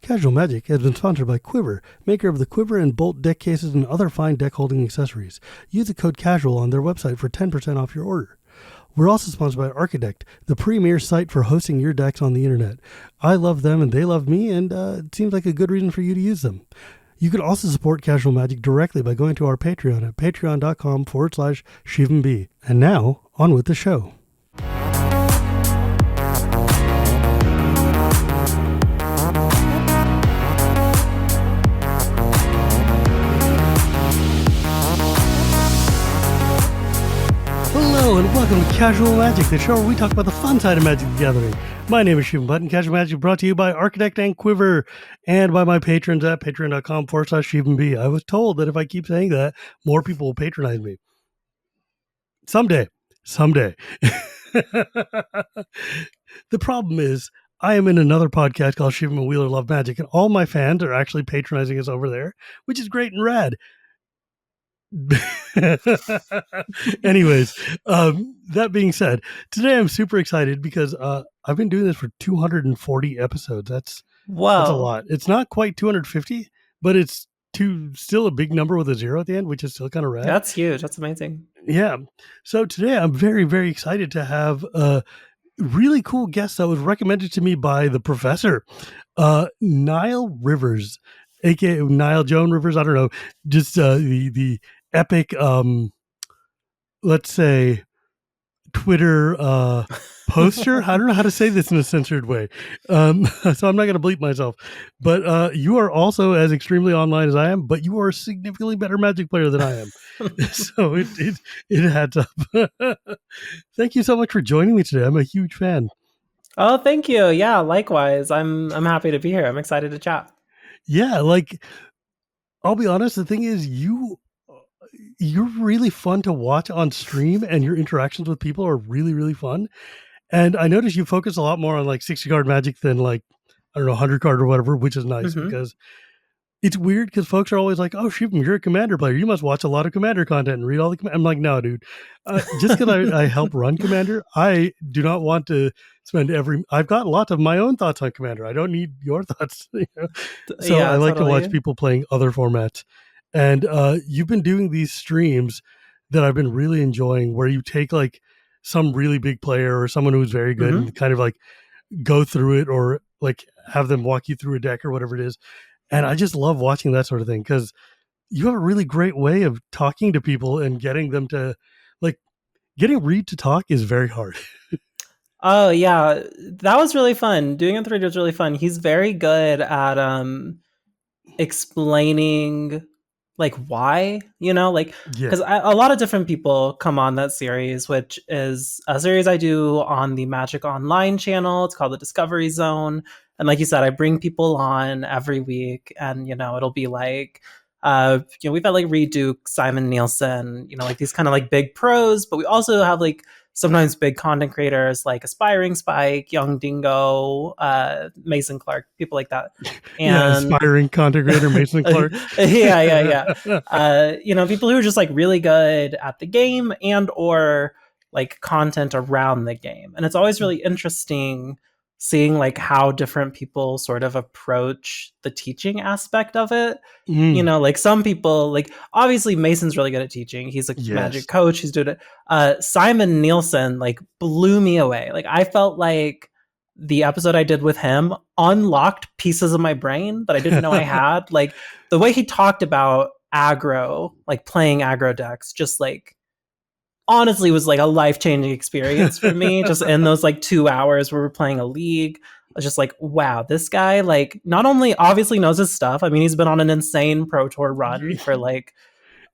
Casual Magic has been sponsored by Quiver, maker of the Quiver and Bolt deck cases and other fine deck holding accessories. Use the code CASUAL on their website for 10% off your order. We're also sponsored by Architect, the premier site for hosting your decks on the internet. I love them and they love me, and it seems like a good reason for you to use them. You can also support Casual Magic directly by going to our Patreon at patreon.com/ShivamB. And now, on with the show. Hello and welcome to Casual Magic, the show where we talk about the fun side of Magic the Gathering. My name is Shivam, Bhatt, and Casual Magic is brought to you by Architect and Quiver and by my patrons at patreon.com/ShivamB. I was told that if I keep saying that, more people will patronize me. Someday. The problem is, I am in another podcast called Shivam and Wheeler Love Magic, and all my fans are actually patronizing us over there, which is great and rad. Anyways, that being said, today I'm super excited because I've been doing this for 240 episodes. That's a lot. It's not quite 250, but it's still a big number with a zero at the end, which is still kind of rad. That's huge. That's amazing. Yeah. So today I'm very, very excited to have a really cool guest that was recommended to me by the professor, Nile Rivers, aka Nile Joan Rivers. I don't know, just the epic, let's say, Twitter poster. I don't know how to say this in a censored way, so I'm not going to bleep myself. But you are also as extremely online as I am, but you are a significantly better Magic player than I am. So it adds up. Thank you so much for joining me today. I'm a huge fan. Oh, thank you. Yeah, likewise. I'm happy to be here. I'm excited to chat. Yeah, like, I'll be honest, the thing is, you're really fun to watch on stream, and your interactions with people are really, really fun. And I noticed you focus a lot more on like 60 card Magic than like, I don't know, 100 card or whatever, which is nice because it's weird because folks are always like, oh, Shivam, you're a Commander player. You must watch a lot of Commander content and read all the I'm like, no, dude. Just because I help run Commander, I do not want to spend I've got lots of my own thoughts on Commander. I don't need your thoughts. You know? So yeah, I like to watch people playing other formats. And you've been doing these streams that I've been really enjoying where you take like some really big player or someone who's very good and kind of like go through it or like have them walk you through a deck or whatever it is. And I just love watching that sort of thing because you have a really great way of talking to people and getting them to like getting Reed to talk is very hard. Oh yeah, that was really fun. Doing it with Reed was really fun. He's very good at explaining like why, like because a lot of different people come on that series, which is a series I do on the Magic Online channel. It's called the Discovery Zone. And like you said, I bring people on every week and, it'll be like, we've had like Reed Duke, Simon Nielsen, like these kind of like big pros, but we also have like sometimes big content creators like Aspiring Spike, Young Dingo, Mason Clark, people like that. And aspiring content creator Mason Clark. Yeah. People who are just like really good at the game and or like content around the game. And it's always really interesting seeing like how different people sort of approach the teaching aspect of it. Like some people, like obviously Mason's really good at teaching. He's a Magic coach. He's doing it. Simon Nielsen like blew me away. Like I felt like the episode I did with him unlocked pieces of my brain that I didn't know I had. Like the way he talked about aggro, like playing aggro decks, just like honestly was like a life-changing experience for me. Just in those like 2 hours where we're playing a league, I was just like, wow, this guy like not only obviously knows his stuff. I mean, he's been on an insane Pro Tour run for like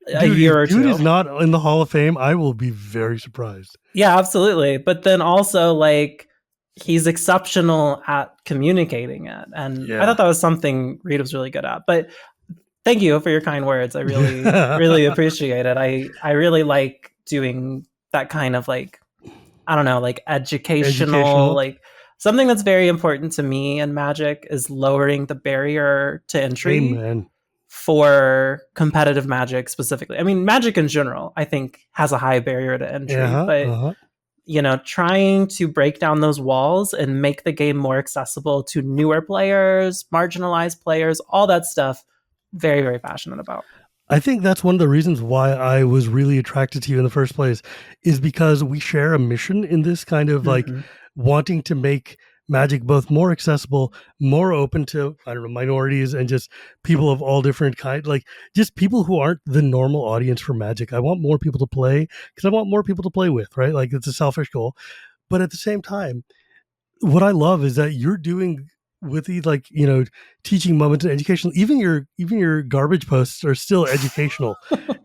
a year or two. Dude is not in the Hall of Fame. I will be very surprised. Yeah, absolutely. But then also like he's exceptional at communicating it. And I thought that was something Reed was really good at. But thank you for your kind words. I really, really appreciate it. I really like doing that kind of like, I don't know, like educational, like something that's very important to me in Magic is lowering the barrier to entry for competitive Magic specifically. I mean, Magic in general, I think has a high barrier to entry, but trying to break down those walls and make the game more accessible to newer players, marginalized players, all that stuff. Very, very passionate about. I think that's one of the reasons why I was really attracted to you in the first place, is because we share a mission in this kind of like Mm-hmm. wanting to make Magic both more accessible, more open to, I don't know, minorities and just people of all different kinds, like just people who aren't the normal audience for Magic. I want more people to play because I want more people to play with, right? Like it's a selfish goal. But at the same time, what I love is that you're doing with the, like, teaching moments and educational, even your garbage posts are still educational,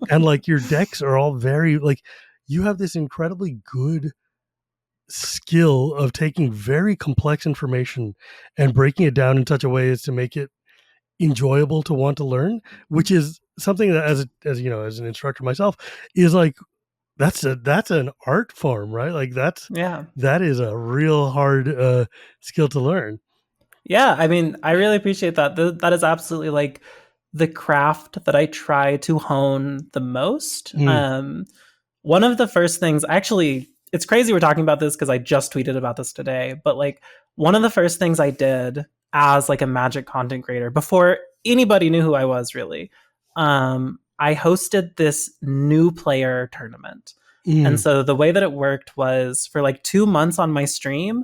and like your decks are all very like, you have this incredibly good skill of taking very complex information and breaking it down in such a way as to make it enjoyable to want to learn, which is something that as an instructor myself is like, that's an art form, right? Like Yeah. that is a real hard skill to learn. Yeah, I mean, I really appreciate that. That is absolutely like the craft that I try to hone the most. Mm, One of the first things, actually, it's crazy we're talking about this because I just tweeted about this today, but like one of the first things I did as like a Magic content creator before anybody knew who I was really, I hosted this new player tournament. And mm, so the way that it worked was for like 2 months on my stream,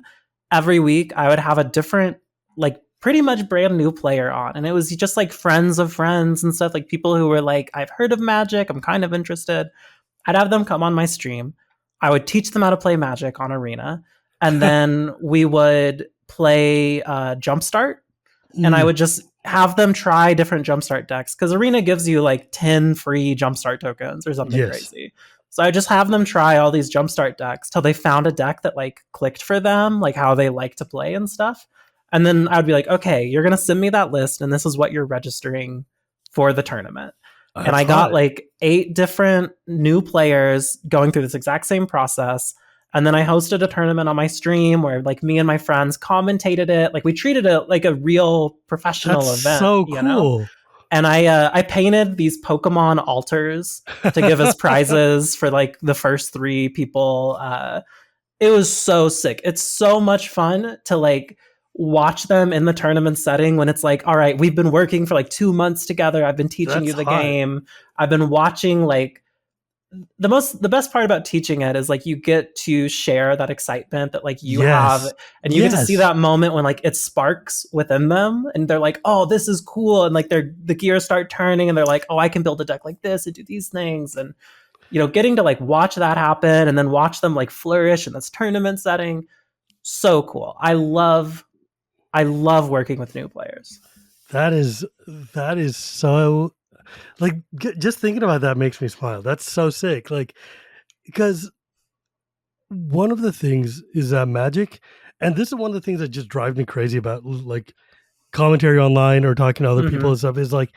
every week I would have a different, like pretty much brand new player on. And it was just like friends of friends and stuff, like people who were like, I've heard of Magic, I'm kind of interested. I'd have them come on my stream. I would teach them how to play Magic on Arena. And then we would play Jumpstart. And I mm. would just have them try different Jumpstart decks because Arena gives you like 10 free Jumpstart tokens or something Yes. crazy. So I just have them try all these Jumpstart decks till they found a deck that like clicked for them, like how they like to play and stuff. And then I would be like, okay, you're going to send me that list and this is what you're registering for the tournament. And That's I got hot. like 8 different new players going through this exact same process. And then I hosted a tournament on my stream where like me and my friends commentated it. Like we treated it like a real That's professional event, so cool. And I painted these Pokemon altars to give as prizes for like the first 3 people. It was so sick. It's so much fun to like watch them in the tournament setting when it's like, all right, we've been working for like 2 months together. I've been teaching That's you the hot. game. I've been watching like the best part about teaching it is like you get to share that excitement that like you have, Yes. and you get to see Yes. that moment when like it sparks within them and they're like, oh, this is cool, and like the gears start turning and they're like, oh, I can build a deck like this and do these things. And getting to like watch that happen and then watch them like flourish in this tournament setting, so cool. I love working with new players. That is so, like, just thinking about that makes me smile. That's so sick. Like, because one of the things is that Magic, and this is one of the things that just drives me crazy about like commentary online or talking to other people Mm-hmm. and stuff, is like,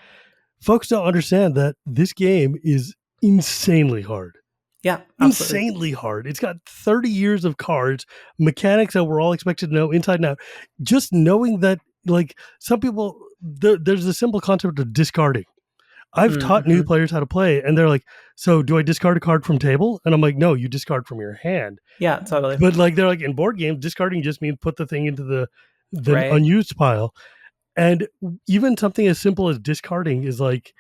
folks don't understand that this game is insanely hard. Yeah, absolutely. Insanely hard. It's got 30 years of cards, mechanics that we're all expected to know inside and out. Just knowing that, like, some people, there's a simple concept of discarding. I've taught new Mm-hmm. players how to play, and they're like, "So, do I discard a card from table?" And I'm like, "No, you discard from your hand." Yeah, totally. But like, they're like, in board games, discarding just means put the thing into the Right. unused pile. And even something as simple as discarding is like,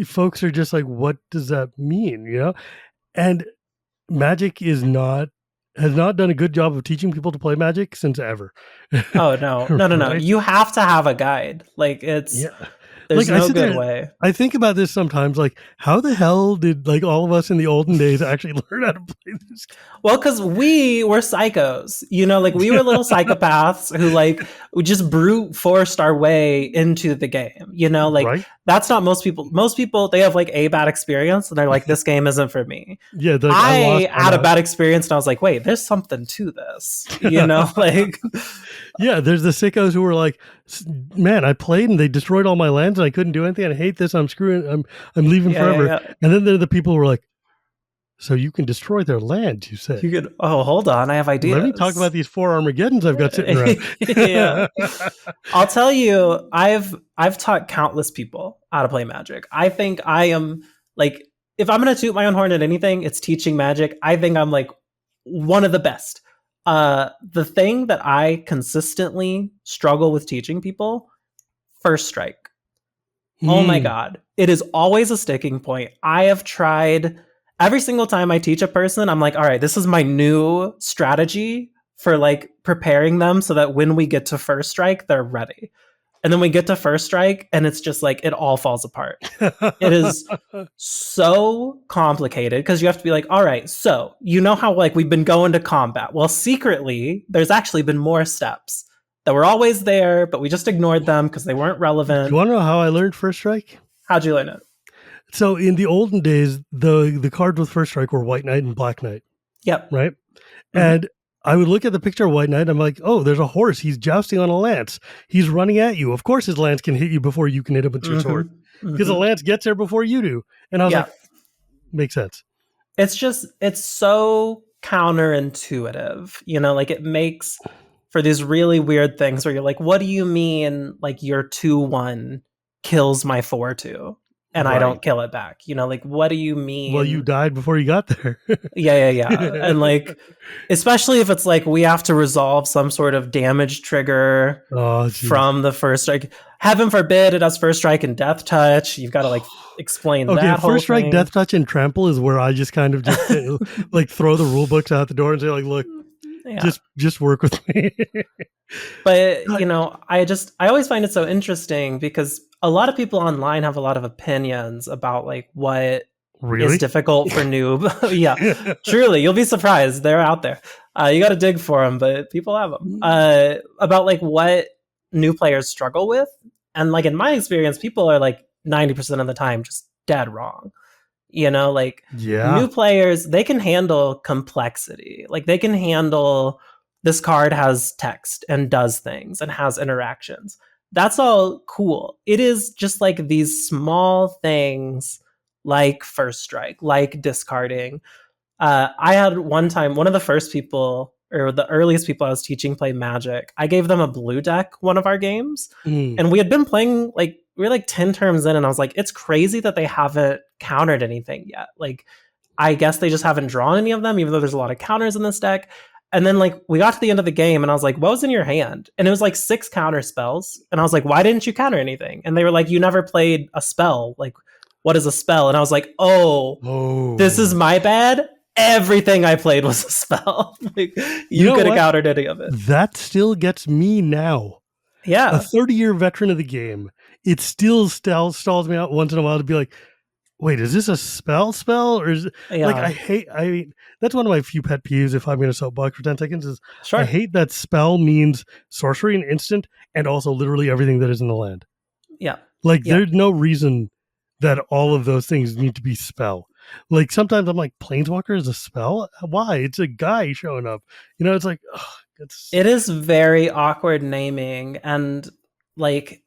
folks are just like, "What does that mean?" And Magic has not done a good job of teaching people to play Magic since ever. Oh no, no, no, no. Right? You have to have a guide. Like Yeah. there's Like, I no sit good there, way. I think about this sometimes, like, how the hell did like all of us in the olden days actually learn how to play this Well, because we were psychos, like we game? were little psychopaths who like we just brute forced our way into the game. Like Right? that's not most people. Most people they have like a bad experience and they're like, this game isn't for me. Yeah, like, I lost, I I'm had a out. bad experience and I was like, wait, there's something to this. Like Yeah, there's the sickos who were like, "Man, I played and they destroyed all my lands and I couldn't do anything. I hate this. I'm leaving yeah, yeah, forever." yeah. And then there are the people who were like, "So you can destroy their land, you say? You could. Oh, hold on, I have Let me talk ideas. about these 4 Armageddons I've got sitting around." Yeah. I'll tell you, I've taught countless people how to play Magic. I think I am like, if I'm gonna toot my own horn at anything, it's teaching Magic. I think I'm like one of the best. The thing that I consistently struggle with teaching people, first strike. Oh my Hmm. God. It is always a sticking point. I have tried every single time I teach a person, I'm like, all right, this is my new strategy for like preparing them so that when we get to first strike, they're ready. And then we get to first strike and it's just like it all falls apart. It is so complicated because you have to be like, all right, so you know how like we've been going to combat. Well, secretly, there's actually been more steps that were always there, but we just ignored them because they weren't You relevant. want to know how I learned first strike? How'd you learn it? So in the olden days, the cards with first strike were White Knight and Black Knight, Yep. right? Mm-hmm. And I would look at the picture of White Knight. I'm like, oh, there's a horse. He's jousting on a lance. He's running at you. Of course, his lance can hit you before you can hit him with your sword Mm-hmm. because the Mm-hmm. lance gets there before you do. And I was Yeah. like, makes sense. It's so counterintuitive, you know, like it makes for these really weird things where you're like, what do you mean like your 2-1 kills my 4-2 and I Right. don't kill it back? You know, like what do you Well, you mean? died before you got there. Yeah. And like especially if it's like we have to resolve some sort of damage trigger Oh, jeez. from the first strike. Heaven forbid it has first strike and death touch. You've got to like explain Okay, that whole first strike, thing. death touch, and trample is where I just kind of just like throw the rule books out the door and say like, look, Yeah. just work with me. But you know, I always find it so interesting because a lot of people online have a lot of opinions about like what is Really? difficult for noob. Yeah, truly, you'll be surprised. They're out there. You got to dig for them, but people have them. About like what new players struggle with, and like in my experience, people are like 90% of the time just dead wrong. You know, like Yeah. new players, they can handle complexity. Like they can handle this card has text and does things and has interactions. That's all cool. It is just like these small things like first strike, like discarding. I had one time, one of the first people or the earliest people I was teaching play Magic. I gave them a blue deck one of our games, Mm. and we had been playing like we were like 10 terms in, and I was like, it's crazy that they haven't countered anything yet. Like, I guess they just haven't drawn any of them, even though there's a lot of counters in this deck. And then like we got to the end of the game and I was like, what was in your hand? And it was like 6 counter spells. And I was like, why didn't you counter anything? And they were like, you never played a spell. Like, what is a spell? And I was like, oh, this is Oh. my bad. Everything I played was a spell. Like, You you know could have what? countered any of it. That still gets me now. A Yeah. 30-year veteran of the game. It still stalls me out once in a while to be like, wait, is this a spell? Or is it like Yeah. I mean, that's one of my few pet peeves if I'm gonna soapbox for 10 seconds is I Sure. hate that spell means sorcery and instant and also literally everything that is in the land. Yeah. Like Yeah. there's no reason that all of those things need to be spell. Like sometimes I'm like, Planeswalker is a spell? Why? It's a guy showing up. You know, it's like ugh, it's It is very awkward naming, and like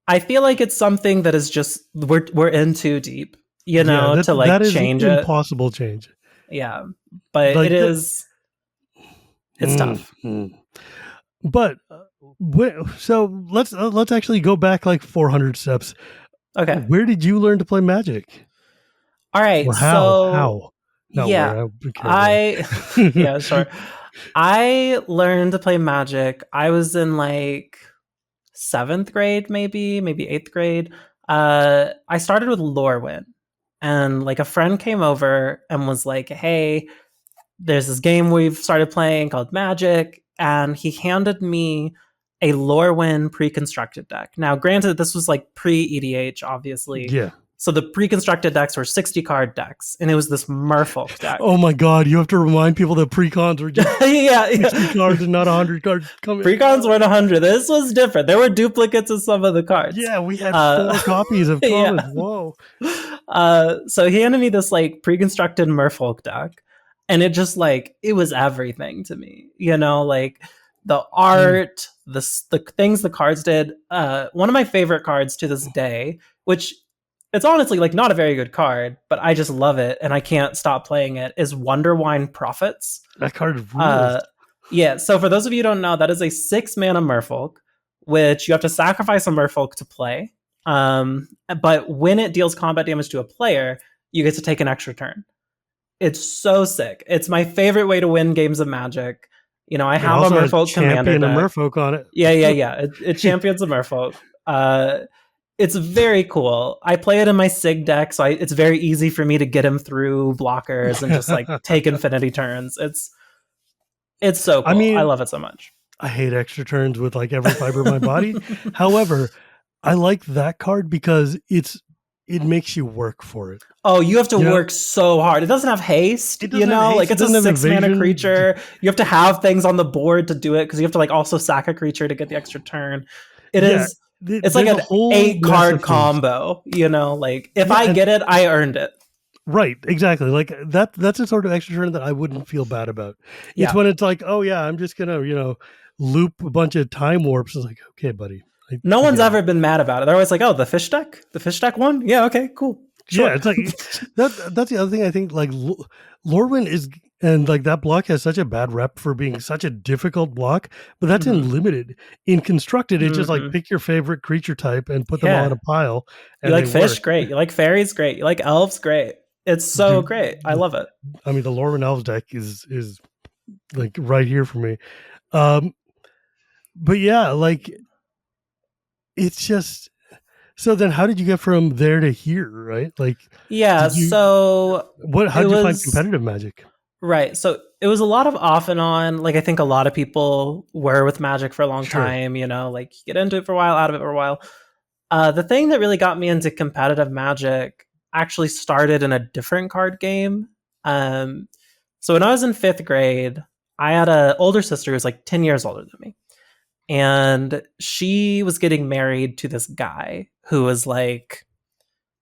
I feel like it's something that is just we're in too deep, you yeah, know, to that like is change it. impossible change. Yeah. But it Like the is it's tough. mm. But so let's actually go back like 400 steps. Okay. Where did you learn to play Magic? All right. Or how? So How? Not yeah, where. I don't care I where. yeah, sure. I learned to play Magic. I was in like 7th grade, maybe 8th grade. I started with Lorwyn, and like a friend came over and was like, "Hey, there's this game we've started playing called Magic," and he handed me a Lorwyn pre-constructed deck. Now, granted, this was like pre-EDH, obviously. Yeah. So the pre-constructed decks were 60 card decks, and it was this Merfolk deck. Oh my god, you have to remind people that precons were just Yeah, 60 cards and not 100 cards coming. Precons weren't 100. This was different. There were duplicates of some of the cards. Yeah, we had 4 copies of commons. Yeah. Whoa. So he handed me this like pre-constructed Merfolk deck, and it just like it was everything to me. You know, like the art, the things the cards did. One of my favorite cards to this day, which it's honestly like not a very good card, but I just love it and I can't stop playing it, is Wonderwine Prophets. That card rules. Yeah, so for those of you who don't know, that is a 6-mana Merfolk, which you have to sacrifice a Merfolk to play. But when it deals combat damage to a player, you get to take an extra turn. It's so sick. It's my favorite way to win games of Magic. I It have a also has Merfolk commander champion of deck. Merfolk on it. Yeah. It champions a Merfolk. It's very cool. I play it in my Sig deck, so it's very easy for me to get him through blockers and just like take infinity turns. It's so I cool. I mean, love it so much. I hate extra turns with like every fiber of my body. However, I like that card because it makes you work for it. Oh, you have to You know, work so hard. It doesn't have haste, it doesn't have like haste, it it's a doesn't have 6 mana evasion. creature. You have to have things on the board to do it because you have to like also sack a creature to get the extra turn. It Yeah, is it's like there's a an whole eight mess of card things. combo, like if Yeah, I and get it, I earned it. right, exactly. Like that's a sort of extra turn that I wouldn't feel bad about. It's Yeah. when it's like, oh yeah, I'm just gonna, loop a bunch of time warps. It's like, okay, buddy, No I one's get it. ever been mad about it. They're always like, "Oh, the fish deck? The fish deck one? Yeah, okay, cool. Yeah, Sure." it's like that's the other thing I think. Like Lorwyn is, and like that block has such a bad rep for being such a difficult block, but that's Mhm. in limited. In constructed, it's just like Mhm. pick your favorite creature type and put them all in Yeah. a pile, You and they like fish? work. Great. You like fairies? Great. You like elves? Great. It's so Dude, great. I love it. I mean, the Lorwyn Elves deck is like right here for me. Um, but yeah, like it's just so. Then, how did you get from there to here? Right? Like, Yeah, did you so what? How it did you find was competitive Magic? right. So it was a lot of off and on. Like I think a lot of people were with Magic for a long Sure. time, like you get into it for a while, out of it for a while. The thing that really got me into competitive Magic actually started in a different card game. Um, so when I was in 5th grade, I had an older sister who was like 10 years older than me. And she was getting married to this guy who was like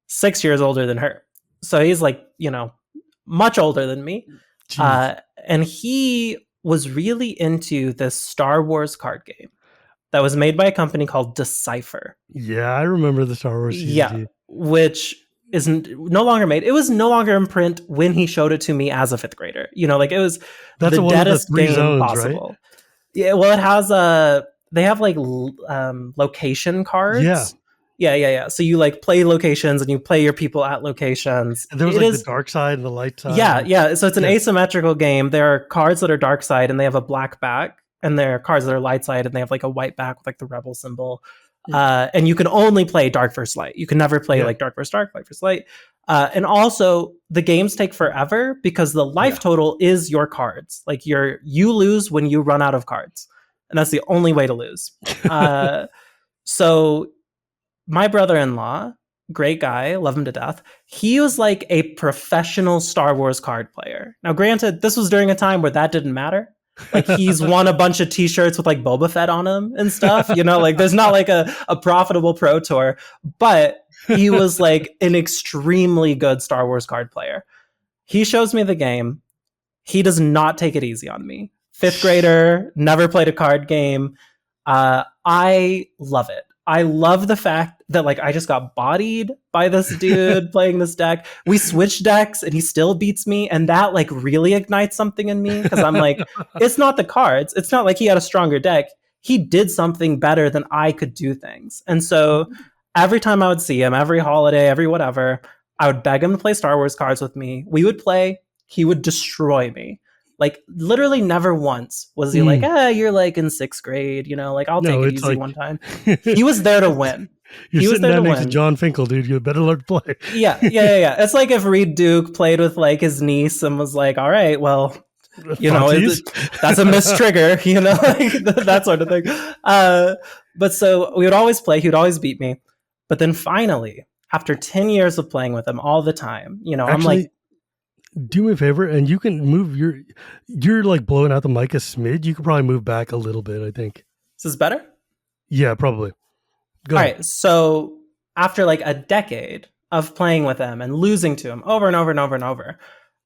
6 years older than her. So he's like, much older than me. Jeez. And he was really into this Star Wars card game that was made by a company called Decipher. Yeah, I remember the Star Wars Yeah, CCG. which isn't no longer made. It was no longer in print when he showed it to me as a 5th grader. Like it was That's the the one with the deadest three game zones, right? possible. Yeah, well, it has they have like location Yeah. cards. Yeah. So you like play locations and you play your people at locations. And there was It like the is dark side and the light side. yeah. So it's an Yeah. asymmetrical game. There are cards that are dark side and they have a black back, and there are cards that are light side and they have like a white back with like the rebel symbol. And you can only play dark versus light. You can never play Yeah. like dark versus dark, light versus light. And also the games take forever because the life Yeah. total is your cards. Like you lose when you run out of cards, and that's the only way to lose. So my brother-in-law, great guy, love him to death. He was like a professional Star Wars card player. Now, granted, this was during a time where that didn't matter. Like he's won a bunch of t-shirts with like Boba Fett on them and stuff, like there's not like a profitable pro tour, but he was like an extremely good Star Wars card player. He shows me the game. He does not take it easy on me. 5th grader, never played a card game. I love it. I love the fact that like I just got bodied by this dude playing this deck. We switched decks and he still beats me, and that like really ignites something in me because I'm like, it's not the cards. It's not like he had a stronger deck. He did something better than I could do things. And so every time I would see him, every holiday, every whatever, I would beg him to play Star Wars cards with me. We would play. He would destroy me. Like literally never once was he like, you're like in 6th grade, like I'll take No, it it's easy like one time. He was there to win. you're He was sitting there to down next to win. John Finkel, dude. You better learn to play. Yeah. It's like if Reed Duke played with like his niece and was like, all right, well, that's a miss trigger, like that sort of thing. But so we would always play. He would always beat me. But then finally, after 10 years of playing with him all the time, I'm Actually, like, do me a favor, and you can move you're like blowing out the mic a smidge. You could probably move back a little bit, I think. is this better? Yeah, probably. Go All ahead. right. So after like a decade of playing with him and losing to him over and over and over and over,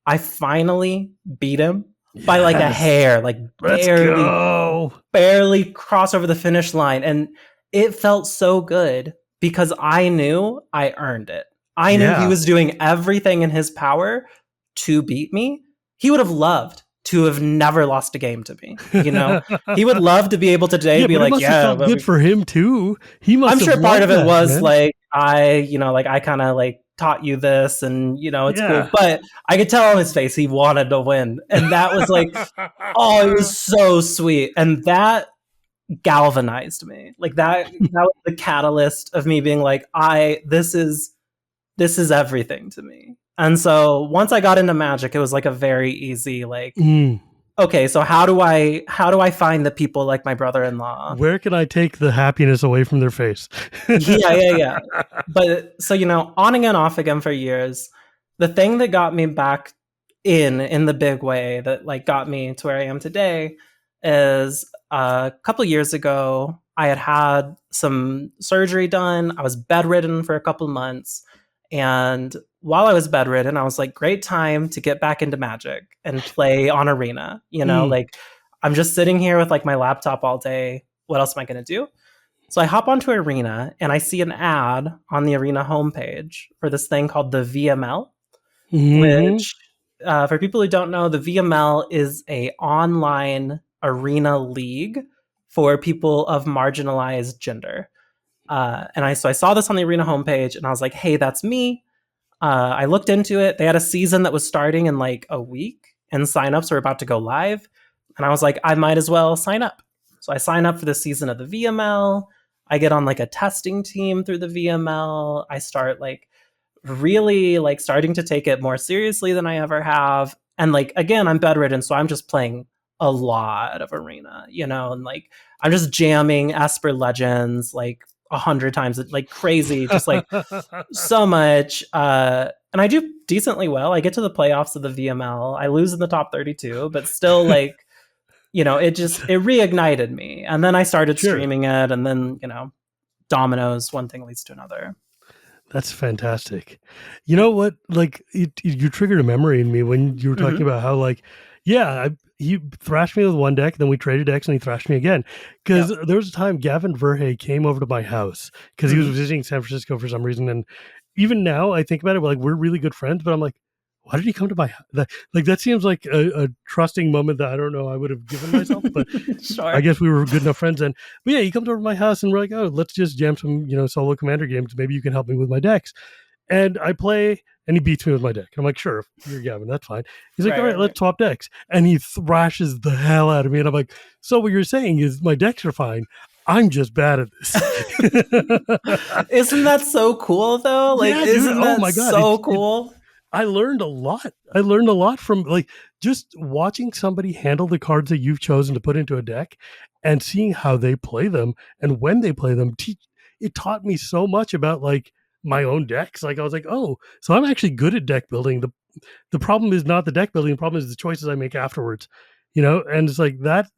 I finally beat him by like a hair, like Let's go. barely cross over the finish line. And it felt so good because I knew I earned it. I knew he was doing everything in his power to beat me. He would have loved to have never lost a game to me. He would love to be able to today be but like, it must have felt good for him too. He must. I'm have sure part of it that, was man. like I kind of like taught you this, and it's cool. Yeah. But I could tell on his face he wanted to win, and that was like, oh, it was so sweet, and that galvanized me. Like that was the catalyst of me being like, this is everything to me. And so once I got into Magic, it was like a very easy like, Mm. okay, so how do I find the people like my brother-in-law? Where can I take the happiness away from their face? Yeah. But so on again, off again for years. The thing that got me back in the big way, that like got me to where I am today, is a couple of years ago I had some surgery done. I was bedridden for a couple of months, and while I was bedridden, I was like, great time to get back into Magic and play on Arena. Mm. Like I'm just sitting here with like my laptop all day. What else am I going to do? So I hop onto Arena and I see an ad on the Arena homepage for this thing called the VML, Mm-hmm. which, for people who don't know, the VML is a online arena league for people of marginalized gender. And I saw this on the Arena homepage and I was like, hey, that's me. I looked into it. They had a season that was starting in like a week, and signups were about to go live. And I was like, I might as well sign up. So I sign up for the season of the VML. I get on like a testing team through the VML. I start like really like starting to take it more seriously than I ever have. And like again, I'm bedridden, so I'm just playing a lot of Arena, and like I'm just jamming Esper Legends like 100 times, like crazy, just like so much. And I do decently well. I get to the playoffs of the VML. I lose in the top 32, but still like, it reignited me. And then I started Sure. streaming it, and then, dominoes, one thing leads to another. That's fantastic. You know what? Like you triggered a memory in me when you were talking Mm-hmm. about how like, yeah, he thrashed me with one deck, then we traded decks, and he thrashed me again. Because Yep. there was a time Gavin Verhey came over to my house because he was Mm-hmm. visiting San Francisco for some reason, and even now I think about it, like we're really good friends, but I'm like, why did he come to my house? That seems like a trusting moment that I don't know I would have given myself, but I Sure. guess we were good enough friends then. But yeah, he comes over to my house and we're like, oh, let's just jam some, solo commander games. Maybe you can help me with my decks. And I play and he beats me with my deck. I'm like, sure, you're Gavin, that's fine. He's like, Right, all right, right, right. let's swap decks. And he thrashes the hell out of me. And I'm like, so what you're saying is my decks are fine. I'm just bad at this. Isn't that so cool though? Like, Yeah, dude. isn't Oh that my God. so cool? I learned a lot. I learned a lot from like just watching somebody handle the cards that you've chosen to put into a deck and seeing how they play them and when they play them. It taught me so much about like my own decks. Like I was like, oh, so I'm actually good at deck building. The problem is not the deck building. The problem is the choices I make afterwards. And it's like that.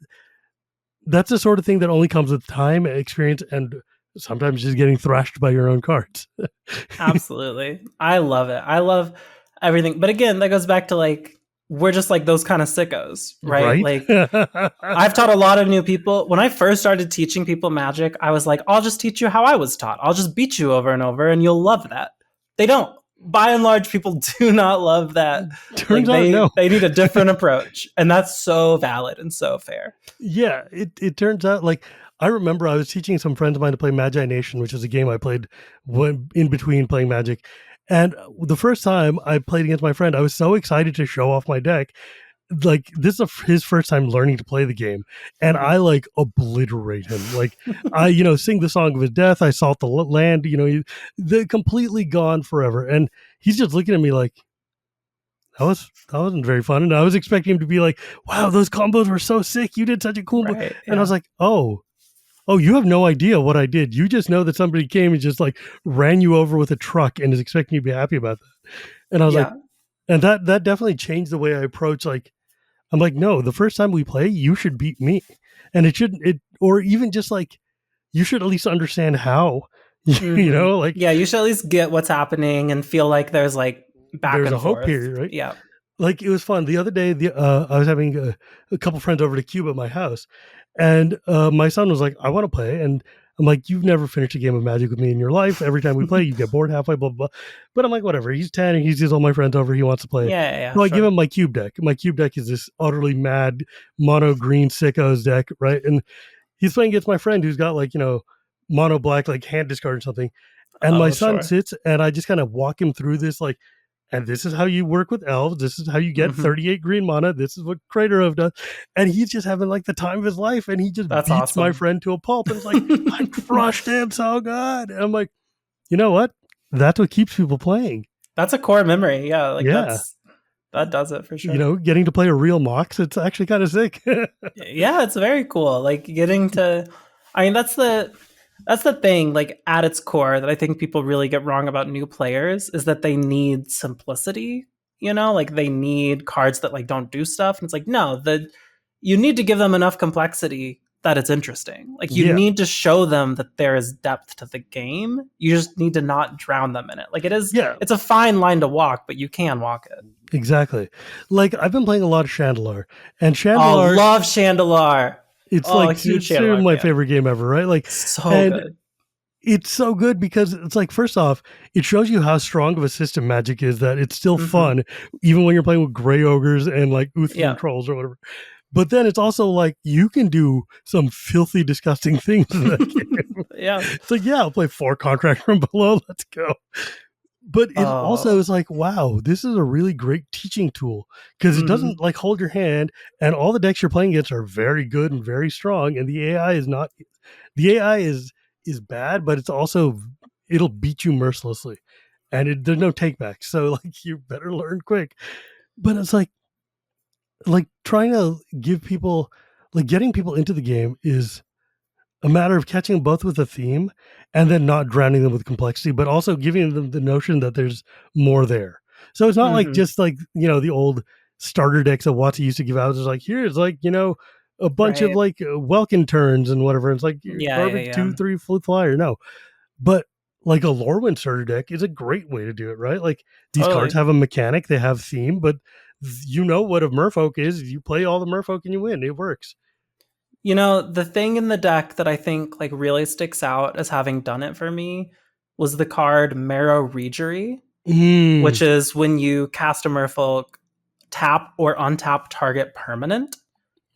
That's the sort of thing that only comes with time, experience, and sometimes just getting thrashed by your own cards. Absolutely. I love it. I love everything. But again, that goes back to like, we're just like those kind of sickos, right? Right? Like, I've taught a lot of new people. When I first started teaching people Magic, I was like, I'll just teach you how I was taught. I'll just beat you over and over and you'll love that. They don't. By and large, people do not love that. Like Turns out, no. they need a different approach. And that's so valid and so fair. Yeah, it turns out like I remember I was teaching some friends of mine to play Magi Nation, which is a game I played when in between playing Magic. And the first time I played against my friend, I was so excited to show off my deck. Like this is his first time learning to play the game, and Mhm. I like obliterate him. Like I, sing the song of his death. I salt the land. They're completely gone forever, and he's just looking at me like that wasn't very fun. And I was expecting him to be like, "Wow, those combos were so sick! You did such a cool." Right. And I was Yeah. like, "Oh, you have no idea what I did. You just know that somebody came and just like ran you over with a truck and is expecting you to be happy about that." And I was like, Yeah. and that definitely changed the way I approach. Like, I'm like, no, the first time we play, you should beat me, and it shouldn't it or even just like you should at least understand how. Like Yeah, you should at least get what's happening and feel like there's like back there's a and hope forth. here, right? Yeah. Like it was fun the other day. I was having a couple friends over to Cuba at my house, and my son was like, "I want to play," and I'm like, "You've never finished a game of Magic with me in your life. Every time we play, you get bored halfway." Blah blah blah. But I'm like, whatever. He's 10, and he's just all my friends over. He wants to play. Yeah, So I give sure. him my cube deck. My cube deck is this utterly mad mono green sickos deck, right? And he's playing against my friend who's got like mono black like hand discard or something. And my Oh, son sure. sits and I just kind of walk him through this, like, and this is how you work with elves. This is how you get Hmm. 38 green mana. This is what Craterove does. And he's just having like the time of his life. And he just That's beats my awesome. friend to a pulp. And it's like, I crushed him so good. And I'm like, you know what? That's what keeps people playing. That's a core memory. Yeah, like Yeah. that does it for You sure. know, getting to play a real Mox, it's actually kind of sick. Yeah, it's very cool. Like getting to I mean that's the thing like at its core that I think people really get wrong about new players is that they need simplicity, like they need cards that like don't do stuff and it's like no, the you need to give them enough complexity that it's interesting. Like you Yeah. need to show them that there is depth to the game. You just need to not drown them in it. Like Yeah. it's a fine line to walk, but you can walk it. Exactly. Like I've been playing a lot of Chandelar, and Oh, Chandelar, love Chandelar. it's Oh, like huge it's Chandelar my fan. favorite game ever, right? Like, So and good. it's so good because it's like, first off, it shows you how strong of a system Magic is, that it's still Mm-hmm. fun even when you're playing with gray ogres and like Uthman Yeah. trolls or whatever. But then it's also like you can do some filthy, disgusting things in that game. Yeah. It's like, yeah, I'll play 4 contract from below. Let's go. But it also Oh. is like, wow, this is a really great teaching tool because it Mm-hmm. doesn't like hold your hand, and all the decks you're playing against are very good and very strong, and the AI is not, the AI is bad, but it's also, it'll beat you mercilessly, and there's no take back. So like you better learn quick. But it's like trying to give people, like getting people into the game is a matter of catching them both with a theme and then not drowning them with complexity, but also giving them the notion that there's more there. So it's not like Mm-hmm. just like, the old starter decks that Watson used to give out. It's like, here's like, a bunch of Right. like Welkin turns and whatever. It's like Yeah, yeah, garbage yeah. 2, 3 flip flyer. No, but like a Lorwyn starter deck is a great way to do it, right? Like these cards Totally. have a mechanic, they have theme, but you know what a merfolk is. You play all the merfolk and you win. It works. The thing in the deck that I think like really sticks out as having done it for me was the card Marrow Regery, which Mm, is when you cast a merfolk, tap or untap target permanent.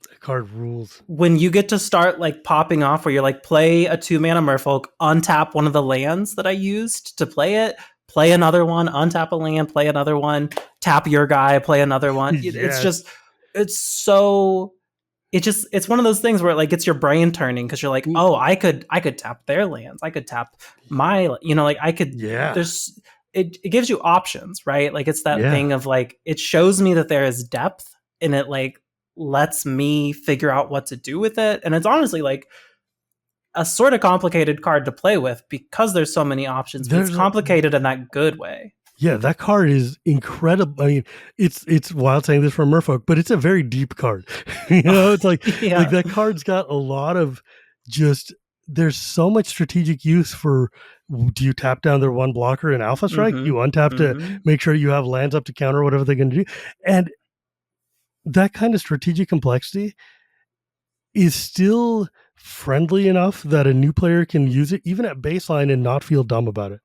that card rules. When you get to start like popping off where you're like play a 2 mana merfolk, untap one of the lands that I used to play it, play another one, untap a land, play another one, tap your guy, play another one. It's Yes. just it's so it's one of those things where it like gets your brain turning because you're like, Mm, oh, I could tap their lands, I could tap my, like I could. yeah. There's it gives you options, right? Like it's that Yeah. thing of like it shows me that there is depth and it like lets me figure out what to do with it. And it's honestly like a sort of complicated card to play with because there's so many options, but it's There's a complicated in that good way. Yeah, that card is incredible. I mean, it's wild saying this from Merfolk, but it's a very deep card. It's like Yeah. that card's got a lot of just, there's so much strategic use for, do you tap down their one blocker in Alpha Strike? Mm-hmm. You untap to Mm-hmm. make sure you have lands up to counter whatever they're going to do. And that kind of strategic complexity is still friendly enough that a new player can use it even at baseline and not feel dumb about it.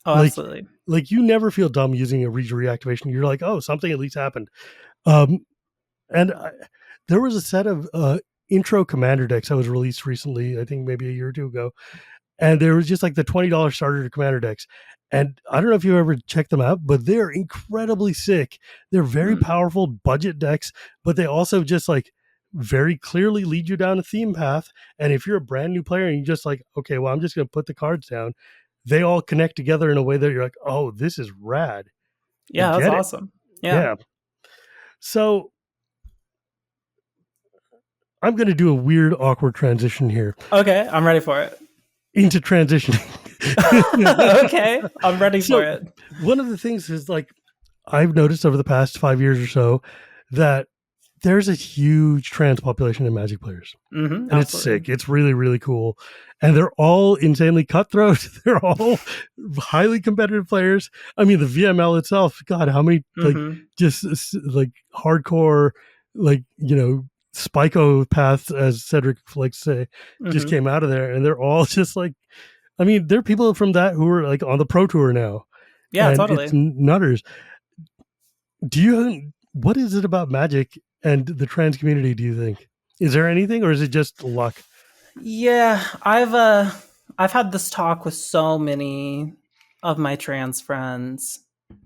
Oh, Like absolutely. you never feel dumb using a Reach reactivation. You're like, oh, something at least happened. Um, and there was a set of intro commander decks that was released recently, I think maybe a year or two ago, and there was just like the $20 starter commander decks. And I don't know if you ever checked them out, but they're incredibly sick. They're very Hmm. powerful budget decks, but they also just like very clearly lead you down a theme path. And if you're a brand new player and you just like, okay, well, I'm just going to put the cards down, they all connect together in a way that you're like, oh, this is rad. I Yeah, that's get it. awesome. Yeah. Yeah. So I'm going to do a weird, awkward transition here Okay, I'm ready for it. into transitioning. Okay, I'm ready for So it. one of the things is like, I've noticed over the past 5 years or so that there's a huge trans population of Magic players, Mm-hmm, and it's absolutely. sick. It's really, really cool. And they're all insanely cutthroat. They're all highly competitive players. I mean, the VML itself, God, how many like Mm-hmm. just like hardcore, like, psychopaths, as Cedric likes to say, just Mm-hmm. came out of there. And they're all just like, I mean, there are people from that who are like on the pro tour now, Yeah, and it's totally. nutters. What is it about Magic and the trans community, do you think? Is there anything, or is it just luck? Yeah, I've had this talk with so many of my trans friends,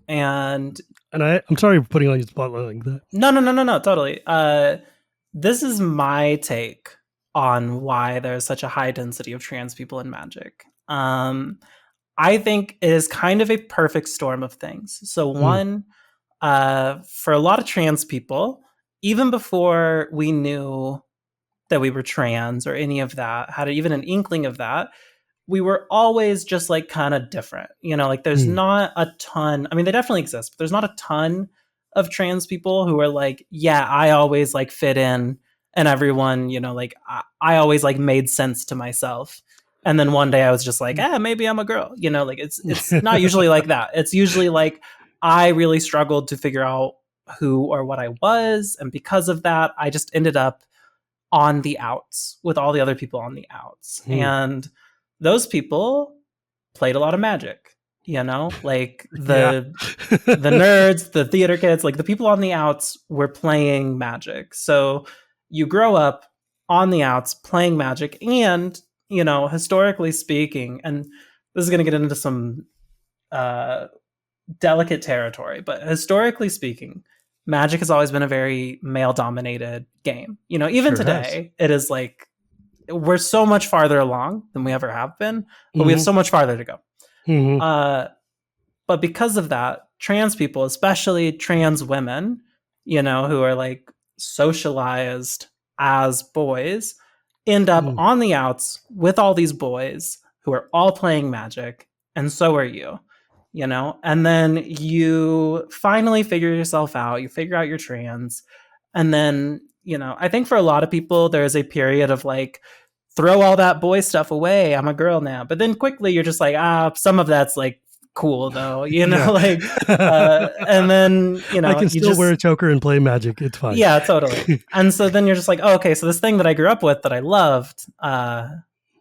and And I'm sorry for putting on your spotlight like that. no, totally. This is my take on why there's such a high density of trans people in Magic. I think it is kind of a perfect storm of things. So Mm, one, for a lot of trans people, even before we knew that we were trans or any of that, had even an inkling of that, we were always just like kind of different. You know, like there's mm. not a ton. I mean, they definitely exist, but there's not a ton of trans people who are like, yeah, I always like fit in and everyone, you know, like I always like made sense to myself. And then one day I was just like, maybe I'm a girl. You know, like it's not usually like that. It's usually like I really struggled to figure out who or what I was. And because of that, I just ended up on the outs with all the other people on the outs. Mm. And those people played a lot of Magic, you know, like Yeah. the nerds, the theater kids, like the people on the outs were playing Magic. So you grow up on the outs playing Magic, and you know, historically speaking, and this is going to get into some uh delicate territory, but historically speaking, Magic has always been a very male dominated game. You know, even Sure has. today, it is like we're so much farther along than we ever have been, but we have Hmm. so much farther to go. Hmm. Uh, but because of that, trans people, especially trans women, you know, who are like socialized as boys, end up Mm. on the outs with all these boys who are all playing Magic, and so are you, you know? And then you finally figure yourself out, you figure out you're trans, and then, you know, I think for a lot of people, there is a period of like, throw all that boy stuff away. I'm a girl now. But then quickly you're just like, some of that's like cool though, you Yeah. know, like, and then, you I know, can you still wear just, a choker and play Magic. It's fine. yeah, totally. And so then you're just like, oh, okay, so this thing that I grew up with that I loved,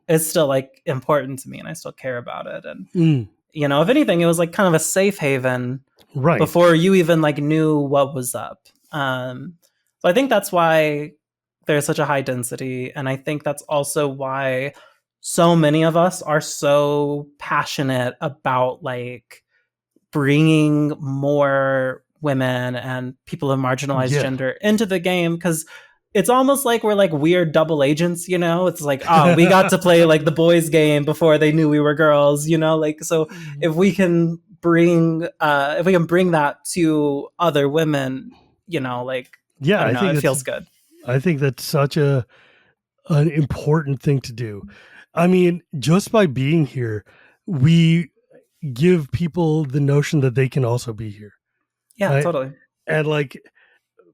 is still like important to me and I still care about it. And, Mm. you know, if anything, it was like kind of a safe haven Right. before you even like knew what was up. So I think that's why there's such a high density, and I think that's also why so many of us are so passionate about like bringing more women and people of marginalized Yeah. gender into the game, because it's almost like we're like weird double agents, you know? It's like, oh, we got to play like the boys game before they knew we were girls, you know? Like, so if we can bring that to other women, you know, like, Yeah, I don't know, it feels good. I think that's such an important thing to do. I mean, just by being here, we give people the notion that they can also be here, Yeah, right? totally. And like,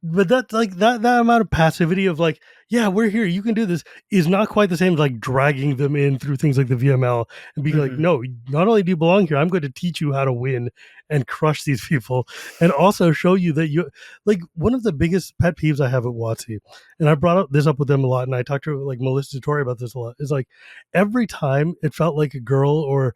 but that's like that amount of passivity of like, yeah, we're here, you can do this, is not quite the same as like dragging them in through things like the VML and being like, Hmm. no, not only do you belong here, I'm going to teach you how to win and crush these people, and also show you that you like one of the biggest pet peeves I have at WotC, and I brought this up with them a lot, and I talked to like Melissa Tori about this a lot. Is like every time it felt like a girl or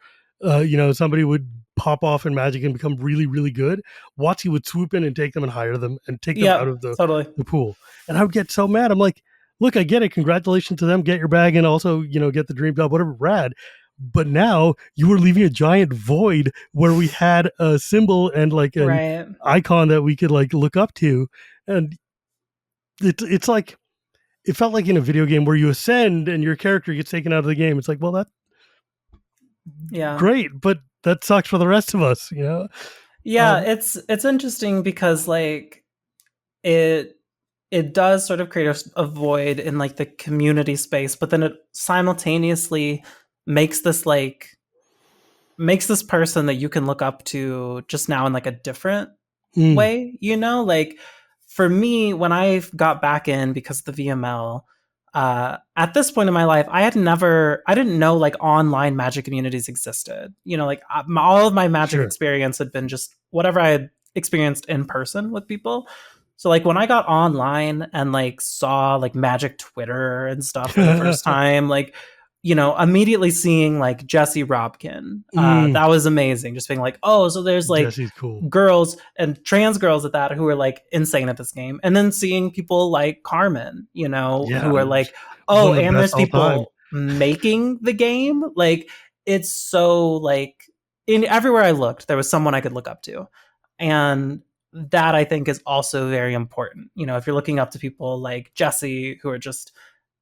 somebody would pop off in Magic and become really, really good, WotC would swoop in and take them and hire them and take them out Yep, of the totally. pool. And I would get so mad. I'm like, look, I get it. Congratulations to them. Get your bag and also, get the dream job, whatever, rad. But now you were leaving a giant void where we had a symbol and like an Right. icon that we could like look up to. And it's like, it felt like in a video game where you ascend and your character gets taken out of the game. It's like, well, that's Yeah. great, but that sucks for the rest of us. Yeah, Um, it's interesting because like it it does sort of create a void in like the community space, but then it simultaneously makes this like makes this person that you can look up to just now in like a different mm, way, you know? Like for me, when I got back in because of the VML, at this point in my life, I didn't know like online Magic communities existed. You know, like all of my Magic sure. experience had been just whatever I had experienced in person with people. So like when I got online and like saw like Magic Twitter and stuff for the first time, like immediately seeing like Jesse Robkin, Mm, that was amazing. Just being like, oh, so there's like Jesse's cool. girls and trans girls at that who are like insane at this game, and then seeing people like Carmen, who Yeah, are like, one oh, of the and best there's all time. making the game. Like it's so like in everywhere I looked, there was someone I could look up to. And that I think is also very important. You know, if you're looking up to people like Jesse who are just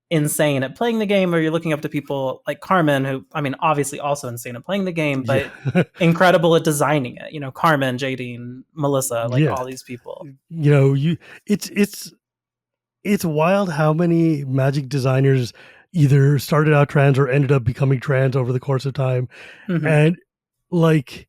insane at playing the game, or you're looking up to people like Carmen, who, I mean, obviously also insane at playing the game, Yeah. but incredible at designing it. You know, Carmen, Jadine, Melissa, like Yeah. all these people. You know, it's wild how many Magic designers either started out trans or ended up becoming trans over the course of time. Mm-hmm. And like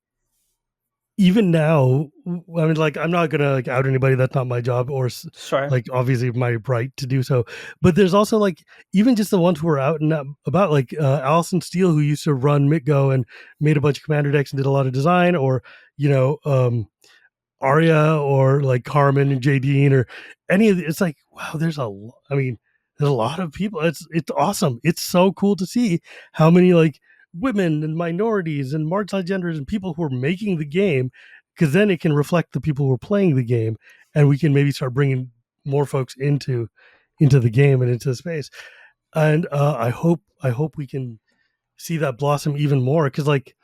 even now, I mean, like I'm not gonna like out anybody. That's not my job, or Sure. like obviously my right to do so. But there's also like even just the ones who are out and about, like Allison Steele, who used to run Mitgo and made a bunch of commander decks and did a lot of design, or you know, Arya or like Carmen and Jadine or any of the, it's like wow, I mean, there's a lot of people. It's awesome. It's so cool to see how many like women and minorities and marginalized genders and people who are making the game, because then it can reflect the people who are playing the game, and we can maybe start bringing more folks into the game and into the space. And I hope we can see that blossom even more, because like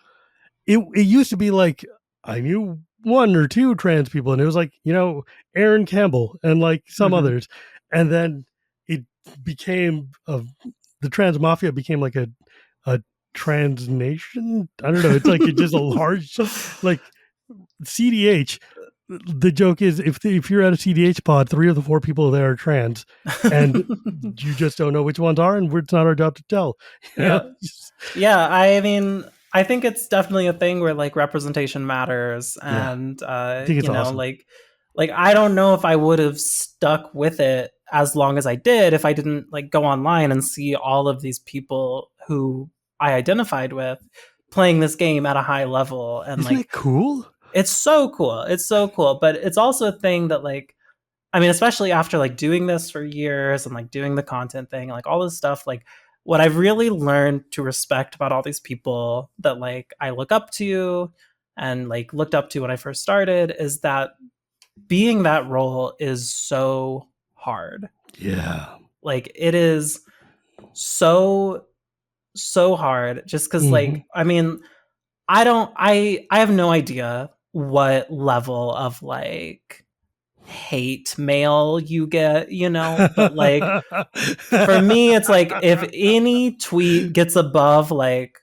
it used to be like I knew one or two trans people, and it was like you know Aaron Campbell and like some Mm-hmm. others, and then it became the trans mafia became like a trans nation. I don't know. It's like it's just a large like CDH. The joke is if you're at a CDH pod, 3 of the 4 people there are trans, and you just don't know which ones are, and it's not our job to tell. You know? Yeah. Yeah, I mean, I think it's definitely a thing where like representation matters, Yeah, and I think it's you know, awesome. like I don't know if I would have stuck with it as long as I did if I didn't like go online and see all of these people who I identified with playing this game at a high level, and Isn't like it cool? it's so cool. It's so cool, but it's also a thing that like I mean, especially after like doing this for years and like doing the content thing, like all this stuff, like what I've really learned to respect about all these people that like I look up to and like looked up to when I first started is that being that role is so hard. Yeah. Like it is so so hard just cuz Hmm. like I mean, I have no idea what level of like hate mail you get, you know, but like for me it's like if any tweet gets above like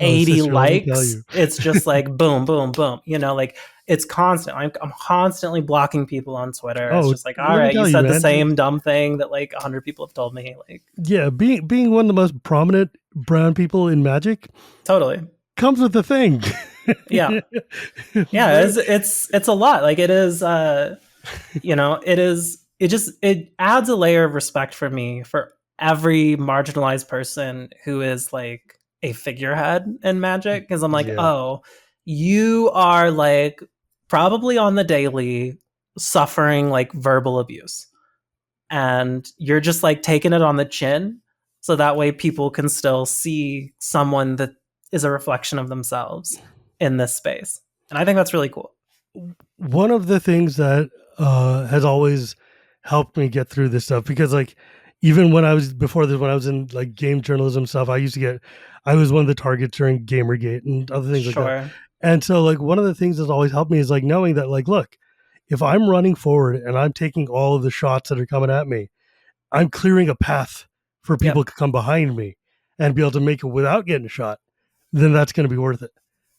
Oh, 80 sister, let me tell likes, you. it's just like boom boom boom, you know, like it's constant. I'm constantly blocking people on Twitter. It's Oh, just like all let me right, you tell you, said the man. same dumb thing that like 100 people have told me, like Yeah, being one of the most prominent brown people in Magic totally. comes with the thing. Yeah. Yeah, There- it's a lot. Like it is you know, it just it adds a layer of respect for me for every marginalized person who is like a figurehead in Magic, because I'm like, yeah, oh, you are like probably on the daily suffering like verbal abuse, and you're just like taking it on the chin so that way people can still see someone that is a reflection of themselves in this space, and I think that's really cool. one of the things that has always helped me get through this stuff, because like even when I was before this, when I was in like game journalism stuff, I was one of the targets during Gamergate and other things like that. Sure. And so like one of the things that's always helped me is like knowing that like look, if I'm running forward and I'm taking all of the shots that are coming at me, I'm clearing a path for people Yep. to come behind me and be able to make it without getting shot, then that's going to be worth it.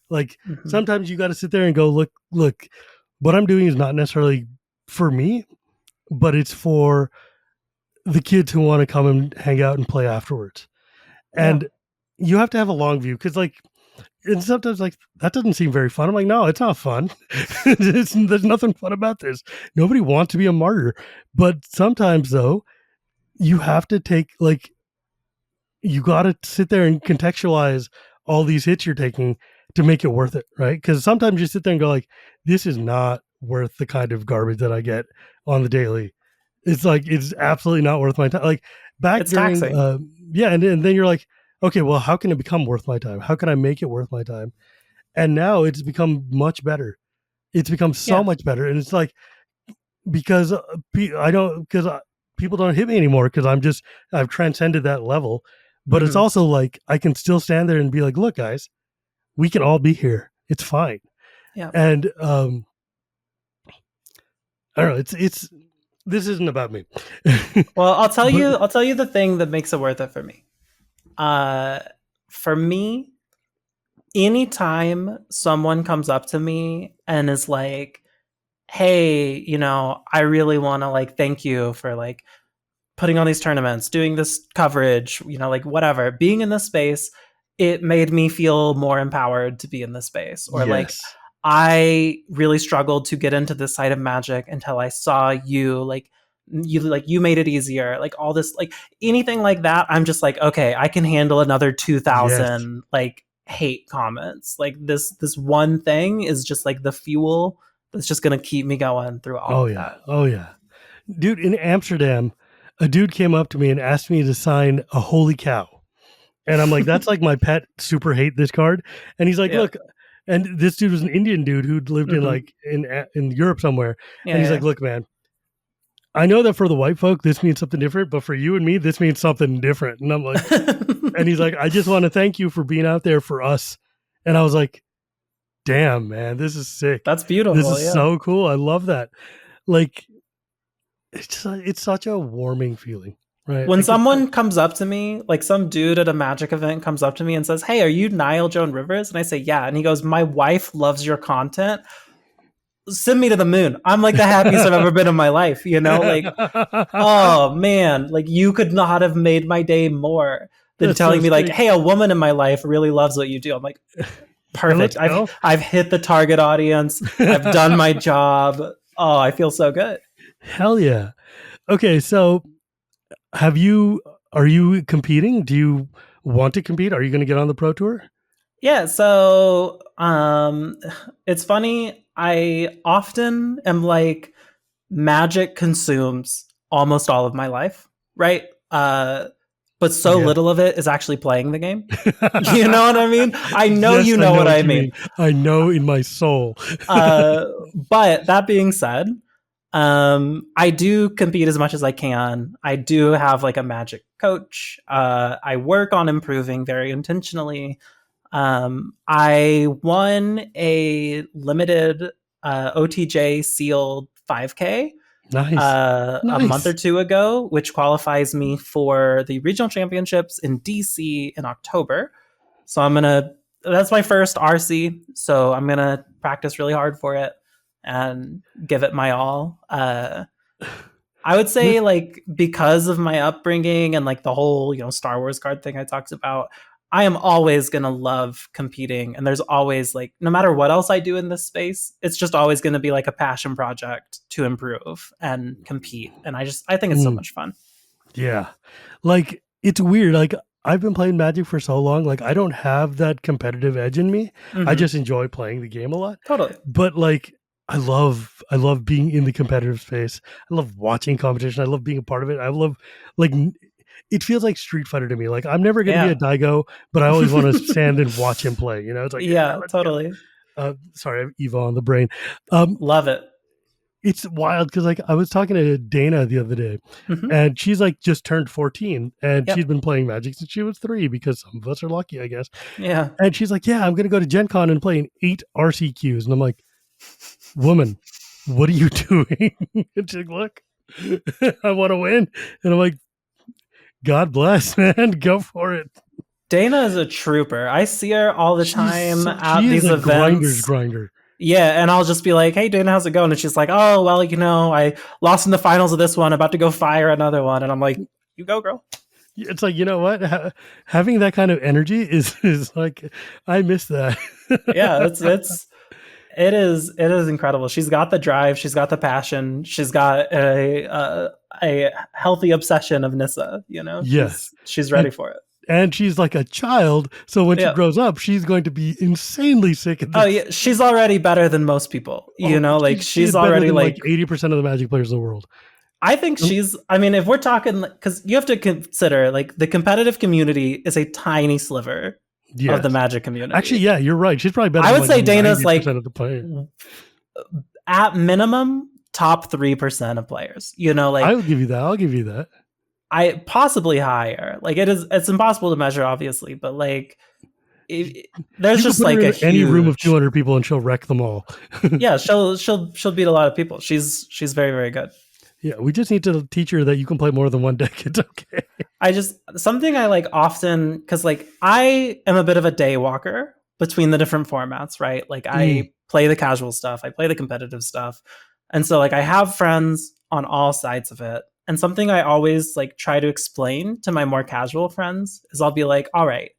Like Hmm. sometimes you got to sit there and go, look, what I'm doing is not necessarily for me, but it's for the kids who want to come and hang out and play afterwards. Yeah. And you have to have a long view, because like, and sometimes like that doesn't seem very fun. I'm like, no, it's not fun. There's nothing fun about this. Nobody wants to be a martyr. But sometimes though, you have to take like you got to sit there and contextualize all these hits you're taking to make it worth it, right? Because sometimes you sit there and go like, this is not worth the kind of garbage that I get on the daily. It's like it's absolutely not worth my time. Like back It's during, taxing. yeah, and then you're like, okay, well, how can it become worth my time? How can I make it worth my time? And now it's become much better. It's become so Yeah. much better, and it's like because I don't because people don't hit me anymore because I've transcended that level. but it's Mm-hmm. also like I can still stand there and be like, look, guys, we can all be here. It's fine. Yeah. And I don't know. It's this isn't about me. Well, But I'll tell you the thing that makes it worth it for me. Uh, for me, anytime someone comes up to me and is like, hey, you know, I really want to like thank you for like putting on these tournaments, doing this coverage, you know, like whatever, being in this space, it made me feel more empowered to be in this space. Or like, yes, I really struggled to get into this side of Magic until I saw you, like you made it easier, like all this, like anything like that. I'm just like, okay, I can handle another yes, 2,000 like hate comments. Like this one thing is just like the fuel that's just gonna keep me going through all oh of yeah, that. oh yeah, dude. In Amsterdam, a dude came up to me and asked me to sign a holy cow. And I'm like, that's like my pet super hate this card. And he's like, Yeah. look, and this dude was an Indian dude who'd lived in Mm-hmm. like in Europe somewhere. And he's like, Yeah. look, man, I know that for the white folk this means something different, but for you and me this means something different. And I'm like, Yeah. and he's like, I just want to thank you for being out there for us. And I was like, damn, man, this is sick. That's This beautiful. is Yeah. so cool. I love that. Like it's such a warming feeling, right? When Like it's someone comes up to me, like some dude at a Magic event comes up to me and says, hey, are you Nile Joan Rivers? And I say, yeah. And he goes, my wife loves your content. Send me to the moon. I'm like the happiest I've ever been in my life, you know? Like, oh man, like you could not have made my day more than That's so telling me, like, sick. hey, a woman in my life really loves what you do. I'm like, And let's perfect. go. I've hit the target audience. I've done my job. Oh, I feel so good. Hell yeah. Okay, so have you are you competing? Do you want to compete? Are you going to get on the pro tour? Yeah, so it's funny. I often am like Magic consumes almost all of my life, right? But so Yeah. little of it is actually playing the game. You know what I mean? I know Yes, you I know know what what I you mean. mean. I know in my soul. But that being said, I do compete as much as I can. I do have like a Magic coach. I work on improving very intentionally. I won a limited OTJ sealed 5K Nice. a month or Nice. two ago, which qualifies me for the regional championships in DC in October. So that's my first RC. So I'm gonna practice really hard for it and give it my all. I would say like because of my upbringing and like the whole, you know, Star Wars card thing I talked about, I am always going to love competing, and there's always like no matter what else I do in this space, it's just always going to be like a passion project to improve and compete, and I think it's so Mm, much fun. yeah. Like it's weird. Like I've been playing Magic for so long. Like I don't have that competitive edge in me. I Mm-hmm. just enjoy playing the game a lot. Totally. But like I love being in the competitive space. I love watching competition. I love being a part of it. I love like it feels like Street Fighter to me. Like I'm never going to be a Yeah. Daigo, but I always want to stand and watch him play. You know, it's like yeah, Yeah, let's go. totally. Sorry, I have Evo on the brain. Um, Love it. it's wild because like I was talking to Dana the other day, Mm-hmm. and she's like just turned 14, and she's Yep. been playing Magic since she was 3 because some of us are lucky, I guess. Yeah. And she's like, "Yeah, I'm going to go to Gen Con and play in 8 RCQs," and I'm like, "Woman, what are you doing?" And she's like, "Look, I want to win," and I'm like, "God bless, man, go for it." Dana is a trooper. I see her all the time She at is these a grinder's events. grinder. Yeah, and I'll just be like, "Hey, Dana, how's it going?" And she's like, "Oh, well, you know, I lost in the finals of this one, about to go fire another one." And I'm like, "You go, girl." It's like, you know what? Having that kind of energy is like I miss that. Yeah, it is incredible. She's got the drive, she's got the passion, she's got a healthy obsession of Nissa. You know, Yes. she's And ready for it. and she's like a child, so when she Yeah. grows up, she's going to be insanely sick at Oh this. yeah, she's already better than most people. You Oh, know, like she she's is better already than like like 80% of the Magic players in the world. I think Mm, she's, I mean, if we're talking, because you have to consider like the competitive community is a tiny sliver of the yes. Magic Actually, community. yeah, you're right. She's probably better I than would like say Dana's like 90% of the players. at minimum top 3% of players. You know, I'll like give you that. I'll give you that. I possibly higher. Like it's impossible to measure, obviously, but like there's You could just put her like a in any room of huge 200 people and she'll wreck them all. yeah. She'll beat a lot of people. She's very very good. Yeah, we just need to teach her that you can play more than one deck. It's okay. I just something I like often because like I am a bit of a day walker between the different formats, right? Like Mm. I play the casual stuff, I play the competitive stuff, and so like I have friends on all sides of it. And something I always like try to explain to my more casual friends is I'll be like, all right,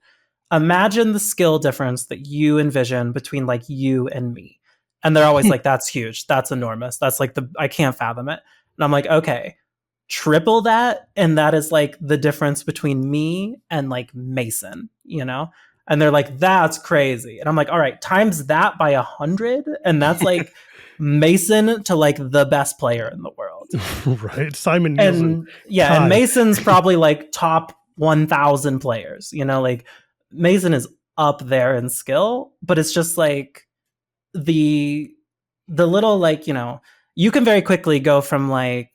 imagine the skill difference that you envision between like you and me. And they're always like, that's huge. That's enormous. That's like I can't fathom it. And I'm like, okay, triple that. And that is like the difference between me and like Mason, you know? And they're like, that's crazy. And I'm like, all right, times that by 100. And that's like Mason to like the best player in the world. Right. Simon Nielsen. And yeah, and Kai. Mason's probably like top 1,000 players, you know, like Mason is up there in skill, but it's just like the little like, you know, you can very quickly go from like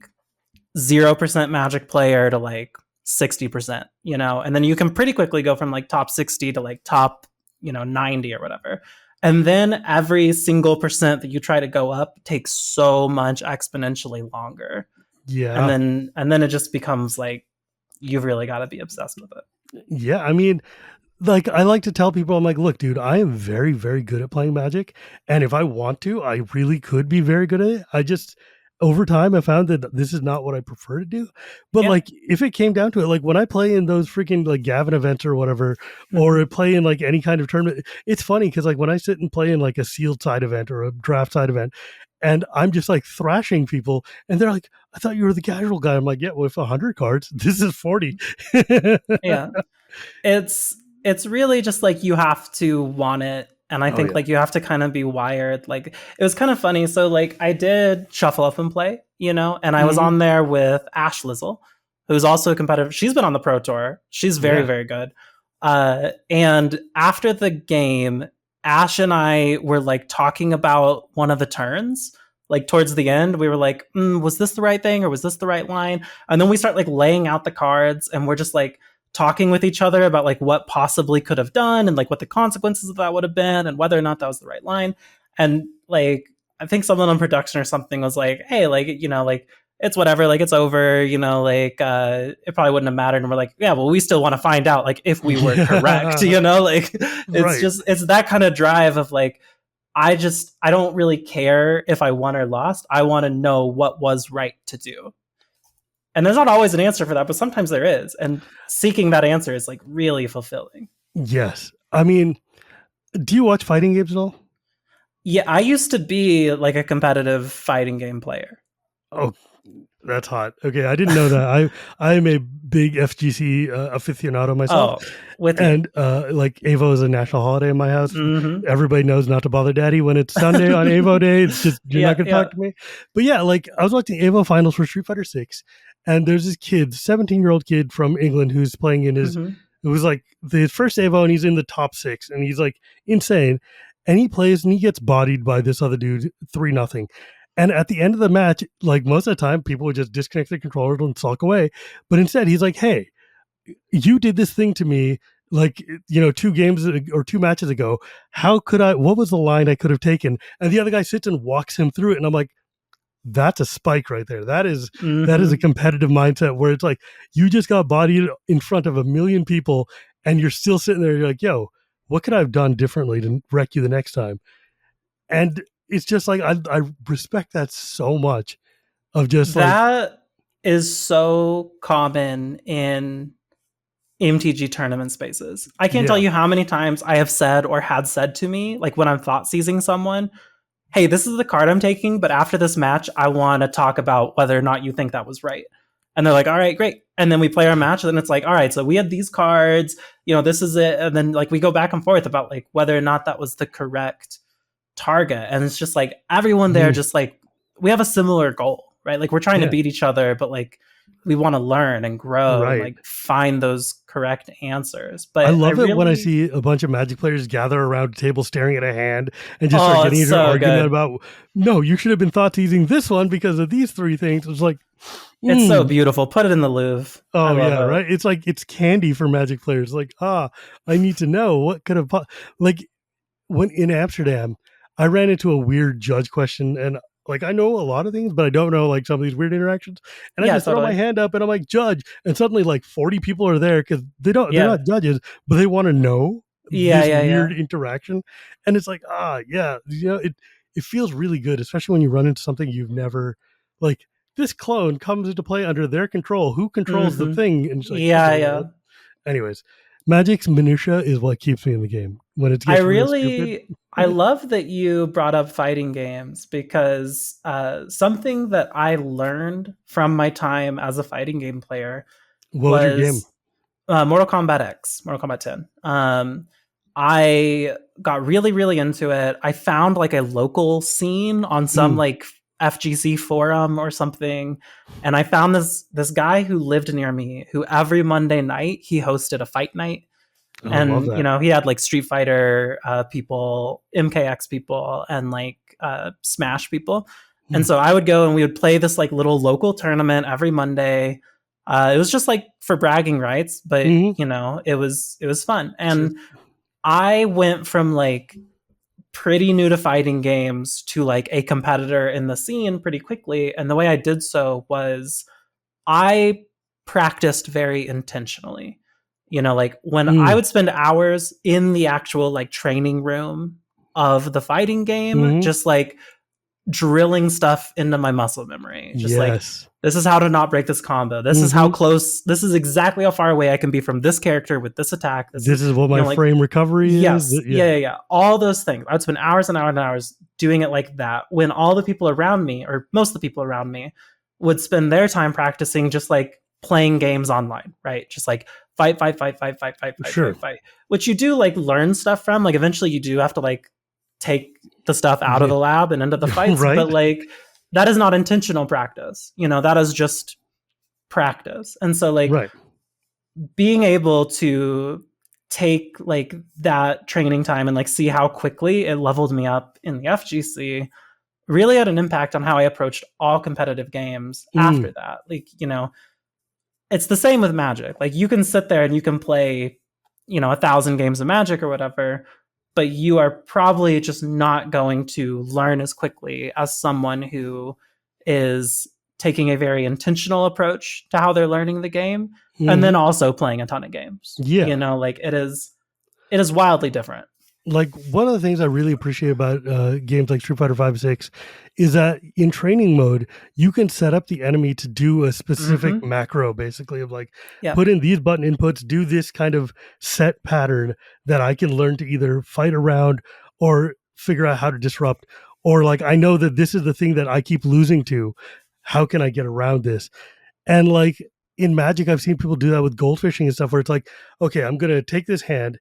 0% magic player to like 60%, you know, and then you can pretty quickly go from like top 60 to like top, you know, 90 or whatever. And then every single percent that you try to go up takes so much exponentially longer. Yeah. And then it just becomes like you've really got to be obsessed with it. Yeah. I mean, like I like to tell people, I'm like, look, dude, I am very, very good at playing Magic. And if I want to, I really could be very good at it. I just over time I found that this is not what I prefer to do. But Yeah. like if it came down to it, like when I play in those freaking like Gavin events or whatever, or Mm-hmm. play in like any kind of tournament, it's funny because like when I sit and play in like a sealed side event or a draft side event, and I'm just like thrashing people, and they're like, I thought you were the casual guy. I'm like, yeah, with 100 cards, this is 40. Yeah. It's really just like you have to want it, and I Oh think yeah. like you have to kind of be wired. Like it was kind of funny, so like I did shuffle up and play, you know, and I was Mm-hmm. on there with Ash Lizzle, who's also a competitive. She's been on the pro tour. She's very Yeah. very good. And after the game, Ash and I were like talking about one of the turns, like towards the end. We were like, was this the right thing or was this the right line? And then we start like laying out the cards, and we're just like talking with each other about like what possibly could have done and like what the consequences of that would have been and whether or not that was the right line. And like I think someone on production or something was like, hey, like, you know, like it's whatever, like it's over, you know, like it probably wouldn't have mattered. And we're like, yeah, well, we still want to find out like if we were correct, you know, like Right. it's that kind of drive of like I don't really care if I won or lost. I want to know what was right to do. And there's not always an answer for that, but sometimes there is. And seeking that answer is like really fulfilling. Yes. I mean, do you watch fighting games at all? Yeah, I used to be like a competitive fighting game player. Oh, that's hot. Okay, I didn't know that. I am a big FGC aficionado myself, Oh, with you. and like Avo is a national holiday in my house. Mm-hmm. Everybody knows not to bother Daddy when it's Sunday on Avo Day. It's just you're not Yeah, going to yeah. talk to me. But yeah, like I was watching Avo finals for Street Fighter 6, and there's this kid, 17-year-old kid from England who's playing in his. Mm-hmm. It was like his first Avo, and he's in the top 6, and he's like insane. And he plays, and he gets bodied by this other dude 3-0. And at the end of the match, like most of the time, people would just disconnect the controller and sulk away. But instead, he's like, hey, you did this thing to me, like, you know, 2 games or 2 matches ago. How could I, what was the line I could have taken? And the other guy sits and walks him through it. And I'm like, that's a spike right there. That is a Mm-hmm. competitive mindset where it's like, you just got bodied in front of a million people and you're still sitting there. You're like, yo, what could I have done differently to wreck you the next time? And it's just like I respect that so much of just like That is so common in MTG tournament spaces. I can't tell yeah. you how many times I have said or had said to me, like when I'm thought seizing someone, hey, this is the card I'm taking, but after this match, I want to talk about whether or not you think that was right. And they're like, all right, great. And then we play our match, and then it's like, all right, so we had these cards, you know, this is it. And then like we go back and forth about like whether or not that was the correct target. And it's just like everyone there Mhm. just like we have a similar goal, right? Like we're trying to Yeah, beat each other, but like we want to learn and grow and right. like find those correct answers. I But I love it when I really see a bunch of Magic players gather around a table staring at a hand and just start oh, getting it's into an so argument good. about no, you should have been thought teasing this one because of these 3 things. It's like It's so Mm. beautiful. Put it in the Louvre. I Oh love yeah, it. right. It's like it's candy for Magic players. Like, I need to know what could have like when in Amsterdam, I ran into a weird judge question, and like I know a lot of things, but I don't know like some of these weird interactions. And I Yeah, just throw my totally. hand up, and I'm like, "Judge," and suddenly like 40 people are there because they're Yeah. not judges, but they want to know Yeah, this yeah, weird yeah. interaction, and it's like, yeah, it feels really good, especially when you run into something you've never like. This clone comes into play under their control. Who controls the Mm-hmm. thing? And it's like, Yeah, okay, yeah. anyways, Magic's minutia is what keeps me in the game when it gets real stupid. I love that you brought up fighting games because something that I learned from my time as a fighting game player What was your game? was Mortal Kombat X, Mortal Kombat 10. I got really, really into it. I found like a local scene on some Mm. like FGC forum or something, and I found this guy who lived near me who every Monday night he hosted a fight night, Oh, love and that. he had like Street Fighter people, MKX people, and like Smash people. And Mm. so I would go and we would play this like little local tournament every Monday. It was just like for bragging rights, but Mm-hmm. it was fun. Sure. And I went from like pretty new to fighting games to like a competitor in the scene pretty quickly. And the way I did so was I practiced very intentionally. Like when I Mm. would spend hours in the actual like training room of the fighting game, Mm-hmm. just like drilling stuff into my muscle memory. Just like, Yes. this is how to not break this combo. This is how Mm-hmm. close, this is exactly how far away I can be from this character with this attack. This is, This is what my like, frame recovery is. yes, Yeah. yeah, yeah, yeah. All those things. I would spend hours and hours and hours doing it like that when all the people around me, or most of the people around me, would spend their time practicing just like playing games online, right? Just like fight, fight, fight, fight, fight, fight, fight, Sure. fight, fight. Which you do like learn stuff from. Like eventually you do have to like take the stuff out of Yeah. the lab and into the fights, Right. but like that is not intentional practice. That is just practice. And so like Right. being able to take like that training time and like see how quickly it leveled me up in the FGC really had an impact on how I approached all competitive games Mm. after that. Like, it's the same with Magic. Like you can sit there and you can play, 1,000 games of Magic or whatever, but you are probably just not going to learn as quickly as someone who is taking a very intentional approach to how they're learning the game and then Mm-hmm. also playing a ton of games. Yeah. Like it is wildly different. Like one of the things I really appreciate about games like Street Fighter 5 6 is that in training mode, you can set up the enemy to do a specific Mm-hmm. macro, basically, of like Yep. put in these button inputs, do this kind of set pattern that I can learn to either fight around or figure out how to disrupt. Or like, I know that this is the thing that I keep losing to. How can I get around this? And like in Magic, I've seen people do that with goldfishing and stuff where it's like, okay, I'm going to take this hand,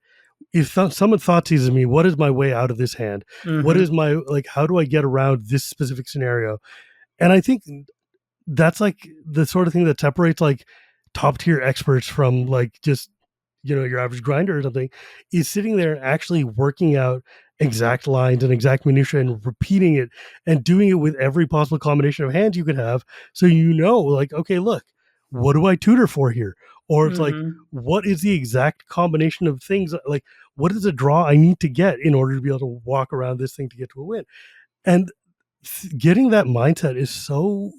if someone thought seizes me, what is my way out of this hand? What is Mm-hmm. my like? How do I get around this specific scenario? And I think that's like the sort of thing that separates like top tier experts from like just your average grinder or something. Is sitting there and actually working out exact lines and exact minutia and repeating it and doing it with every possible combination of hands you could have, so like, okay, look, what do I tutor for here? Or it's like, Mm-hmm. what is the exact combination of things, like what is the draw I need to get in order to be able to walk around this thing to get to a win? And getting that mindset is so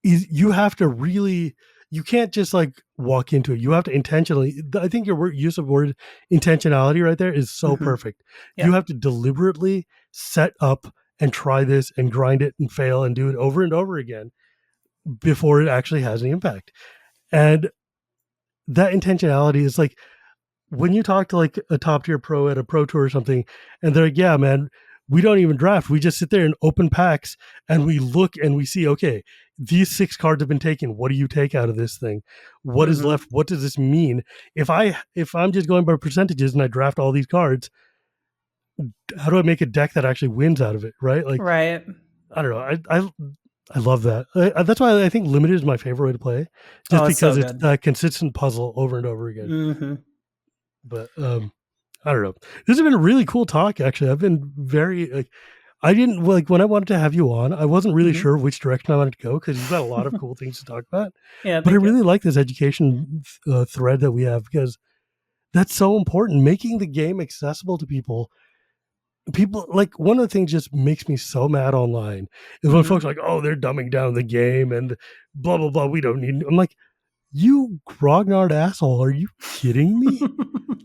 you have to really, you can't just like walk into it. You have to intentionally, I think your use of word intentionality right there is so Mm-hmm. perfect. You Yeah. have to deliberately set up and try this and grind it and fail and do it over and over again before it actually has any impact. And that intentionality is like when you talk to like a top tier pro at a pro tour or something, and they're like, yeah, man, we don't even draft. We just sit there and open packs and we look and we see, okay, these 6 cards have been taken. What do you take out of this thing? What is Mm-hmm. left? What does this mean? If I'm just going by percentages and I draft all these cards, how do I make a deck that actually wins out of it? Right? Like, Right. I don't know. I love that. That's why I think limited is my favorite way to play, just Oh, it's so because it's good. that consistent puzzle over and over again. Mm-hmm. But I don't know. This has been a really cool talk. Actually, I've been very like, I didn't like when I wanted to have you on. I wasn't really Mhm. sure which direction I wanted to go because you've got a lot of cool things to talk about. Yeah, But I thank you. really like this education thread that we have because that's so important. Making the game accessible to people. People like one of the things just makes me so mad online is when folks Mhm. are like, oh, they're dumbing down the game and blah blah blah. We don't need. I'm like, you grognard asshole. Are you kidding me?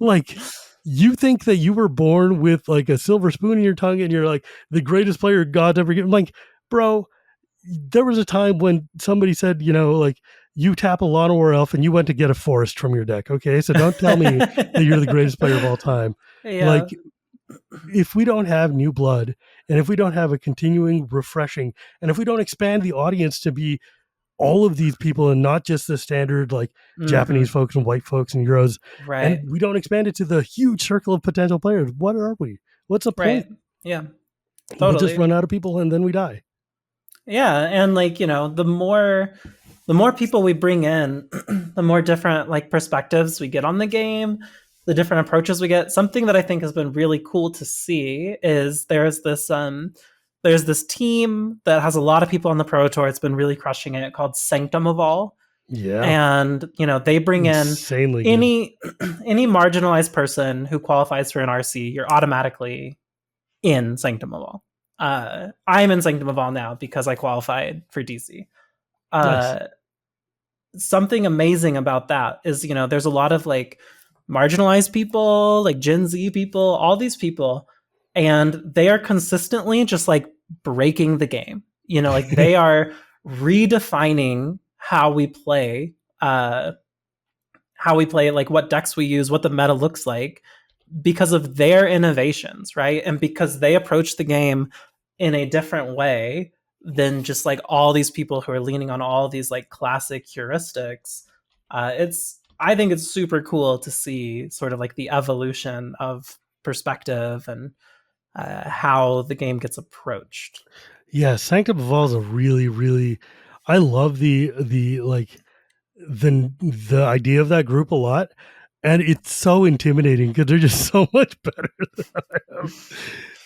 Like, you think that you were born with like a silver spoon in your tongue and you're like the greatest player God's ever given. I'm like, bro, there was a time when somebody said, like you tap a lawnmower elf and you went to get a forest from your deck. Okay. So don't tell me that you're the greatest player of all time. Yeah. Like, if we don't have new blood and if we don't have a continuing refreshing and if we don't expand the audience to be all of these people and not just the standard like Japanese Mhm. folks and white folks and Euros. And Right. we don't expand it to the huge circle of potential players. What are we? What's the Right. point? Yeah. We'll just Totally. run out of people and then we die. Yeah, and like, the more people we bring in, the more different like perspectives we get on the game, the different approaches we get. Something that I think has been really cool to see is there's this team that has a lot of people on the Pro Tour. It's been really crushing it called Sanctum of All. Yeah. And they bring in Insanely good. any any marginalized person who qualifies for an RC, you're automatically in Sanctum of All. I'm in Sanctum of All now because I qualified for DC. Nice. Uh, Something amazing about that is, there's a lot of like marginalized people, like Gen Z people, all these people, and they are consistently just like breaking the game. Like they are redefining how we play, like what decks we use, what the meta looks like, because of their innovations, right? And because they approach the game in a different way than just like all these people who are leaning on all these like classic heuristics. I think it's super cool to see sort of like the evolution of perspective and how the game gets approached. Yeah. Sanctum of All is a really, really, I love the like the idea of that group a lot. And it's so intimidating because they're just so much better than I am.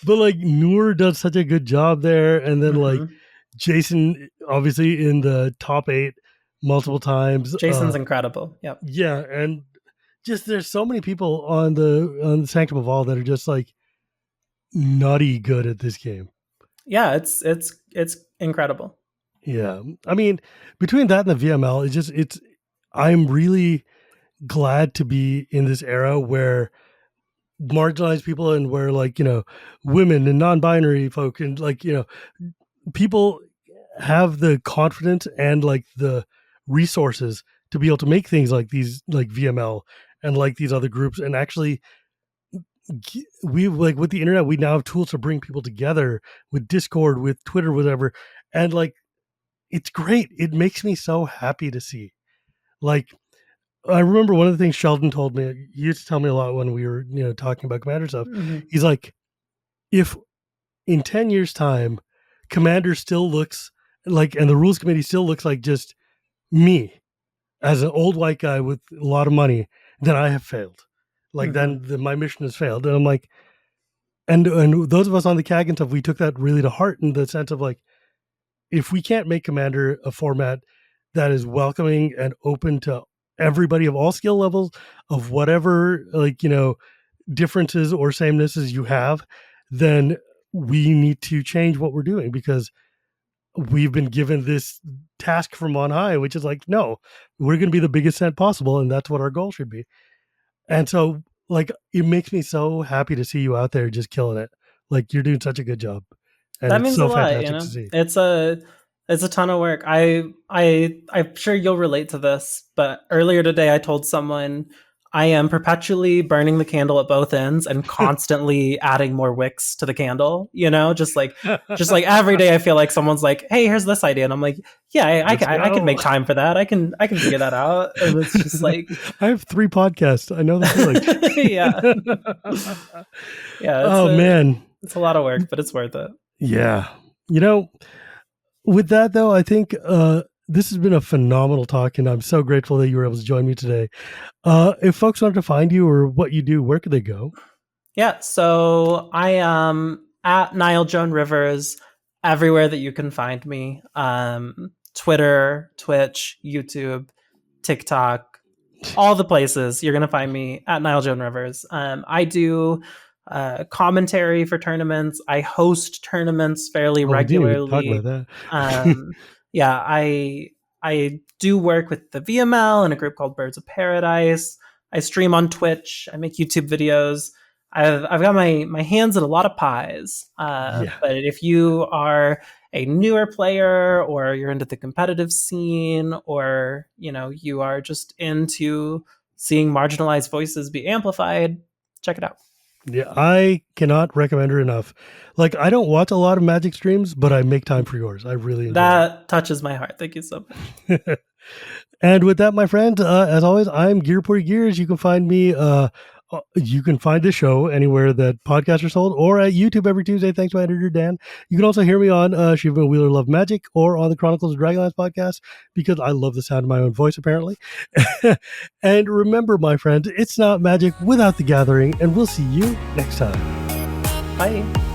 But like Noor does such a good job there. And then like Mm-hmm. Jason, obviously in the top 8 multiple times. Jason's incredible. Yep. Yeah. And just there's so many people on the Sanctum of All that are just like nutty good at this game. Yeah, it's incredible. Yeah. I mean, between that and the VML, I'm really glad to be in this era where marginalized people and where like, women and non-binary folk and like, people have the confidence and like the resources to be able to make things like these, like VML and like these other groups. And actually, we like with the internet, we now have tools to bring people together with Discord, with Twitter, whatever. And like, it's great. It makes me so happy to see. Like, I remember one of the things Sheldon told me. He used to tell me a lot when we were, talking about Commander stuff. Mm-hmm. He's like, if in 10 years' time, Commander still looks like, and the rules committee still looks like just me as an old white guy with a lot of money, then I have failed. Like, Mm-hmm. then my mission has failed. And I'm like, and those of us on the CAG and stuff, we took that really to heart in the sense of like, if we can't make Commander a format that is welcoming and open to everybody of all skill levels of whatever like differences or samenesses you have, then we need to change what we're doing because we've been given this task from on high, which is like, no, we're going to be the biggest set possible, and that's what our goal should be. And so, like, it makes me so happy to see you out there just killing it. Like, you're doing such a good job, and That it's means a so lot, fantastic to see. It's a ton of work. I'm sure you'll relate to this, but earlier today I told someone I am perpetually burning the candle at both ends and constantly adding more wicks to the candle, just like every day I feel like someone's like, "Hey, here's this idea." And I'm like, "Yeah, Let's I can go. make time for that. I can figure that out." And it's just like, I have 3 podcasts. I know the feeling. yeah. Yeah, Oh man. it's a lot of work, but it's worth it. Yeah. You know, with that though, I think this has been a phenomenal talk, and I'm so grateful that you were able to join me today. If folks wanted to find you or what you do, where could they go? Yeah, so I am. at Nile Joan Rivers everywhere that you can find me. Twitter, Twitch, YouTube, TikTok, all the places you're going to find me at Nile Joan Rivers. I do commentary for tournaments. I host tournaments fairly Oh, we didn't even talk about regularly. that. Yeah, I do work with the VML and a group called Birds of Paradise. I stream on Twitch. I make YouTube videos. I've got my hands in a lot of pies. Yeah. But if you are a newer player, or you're into the competitive scene, or you are just into seeing marginalized voices be amplified, check it out. Yeah, I cannot recommend her enough. Like, I don't watch a lot of Magic streams, but I make time for yours. I really enjoy That touches my heart. Thank you so much. it. And with that, my friend, as always, I'm Gearport Gears. You can find me. You can find this show anywhere that podcasts are sold, or at YouTube every Tuesday. Thanks to my editor Dan. You can also hear me on Shivam Wheeler Love Magic, or on the Chronicles of Dragonlance podcast, because I love the sound of my own voice, apparently. And remember, my friend, it's not magic without the gathering, and we'll see you next time. Bye.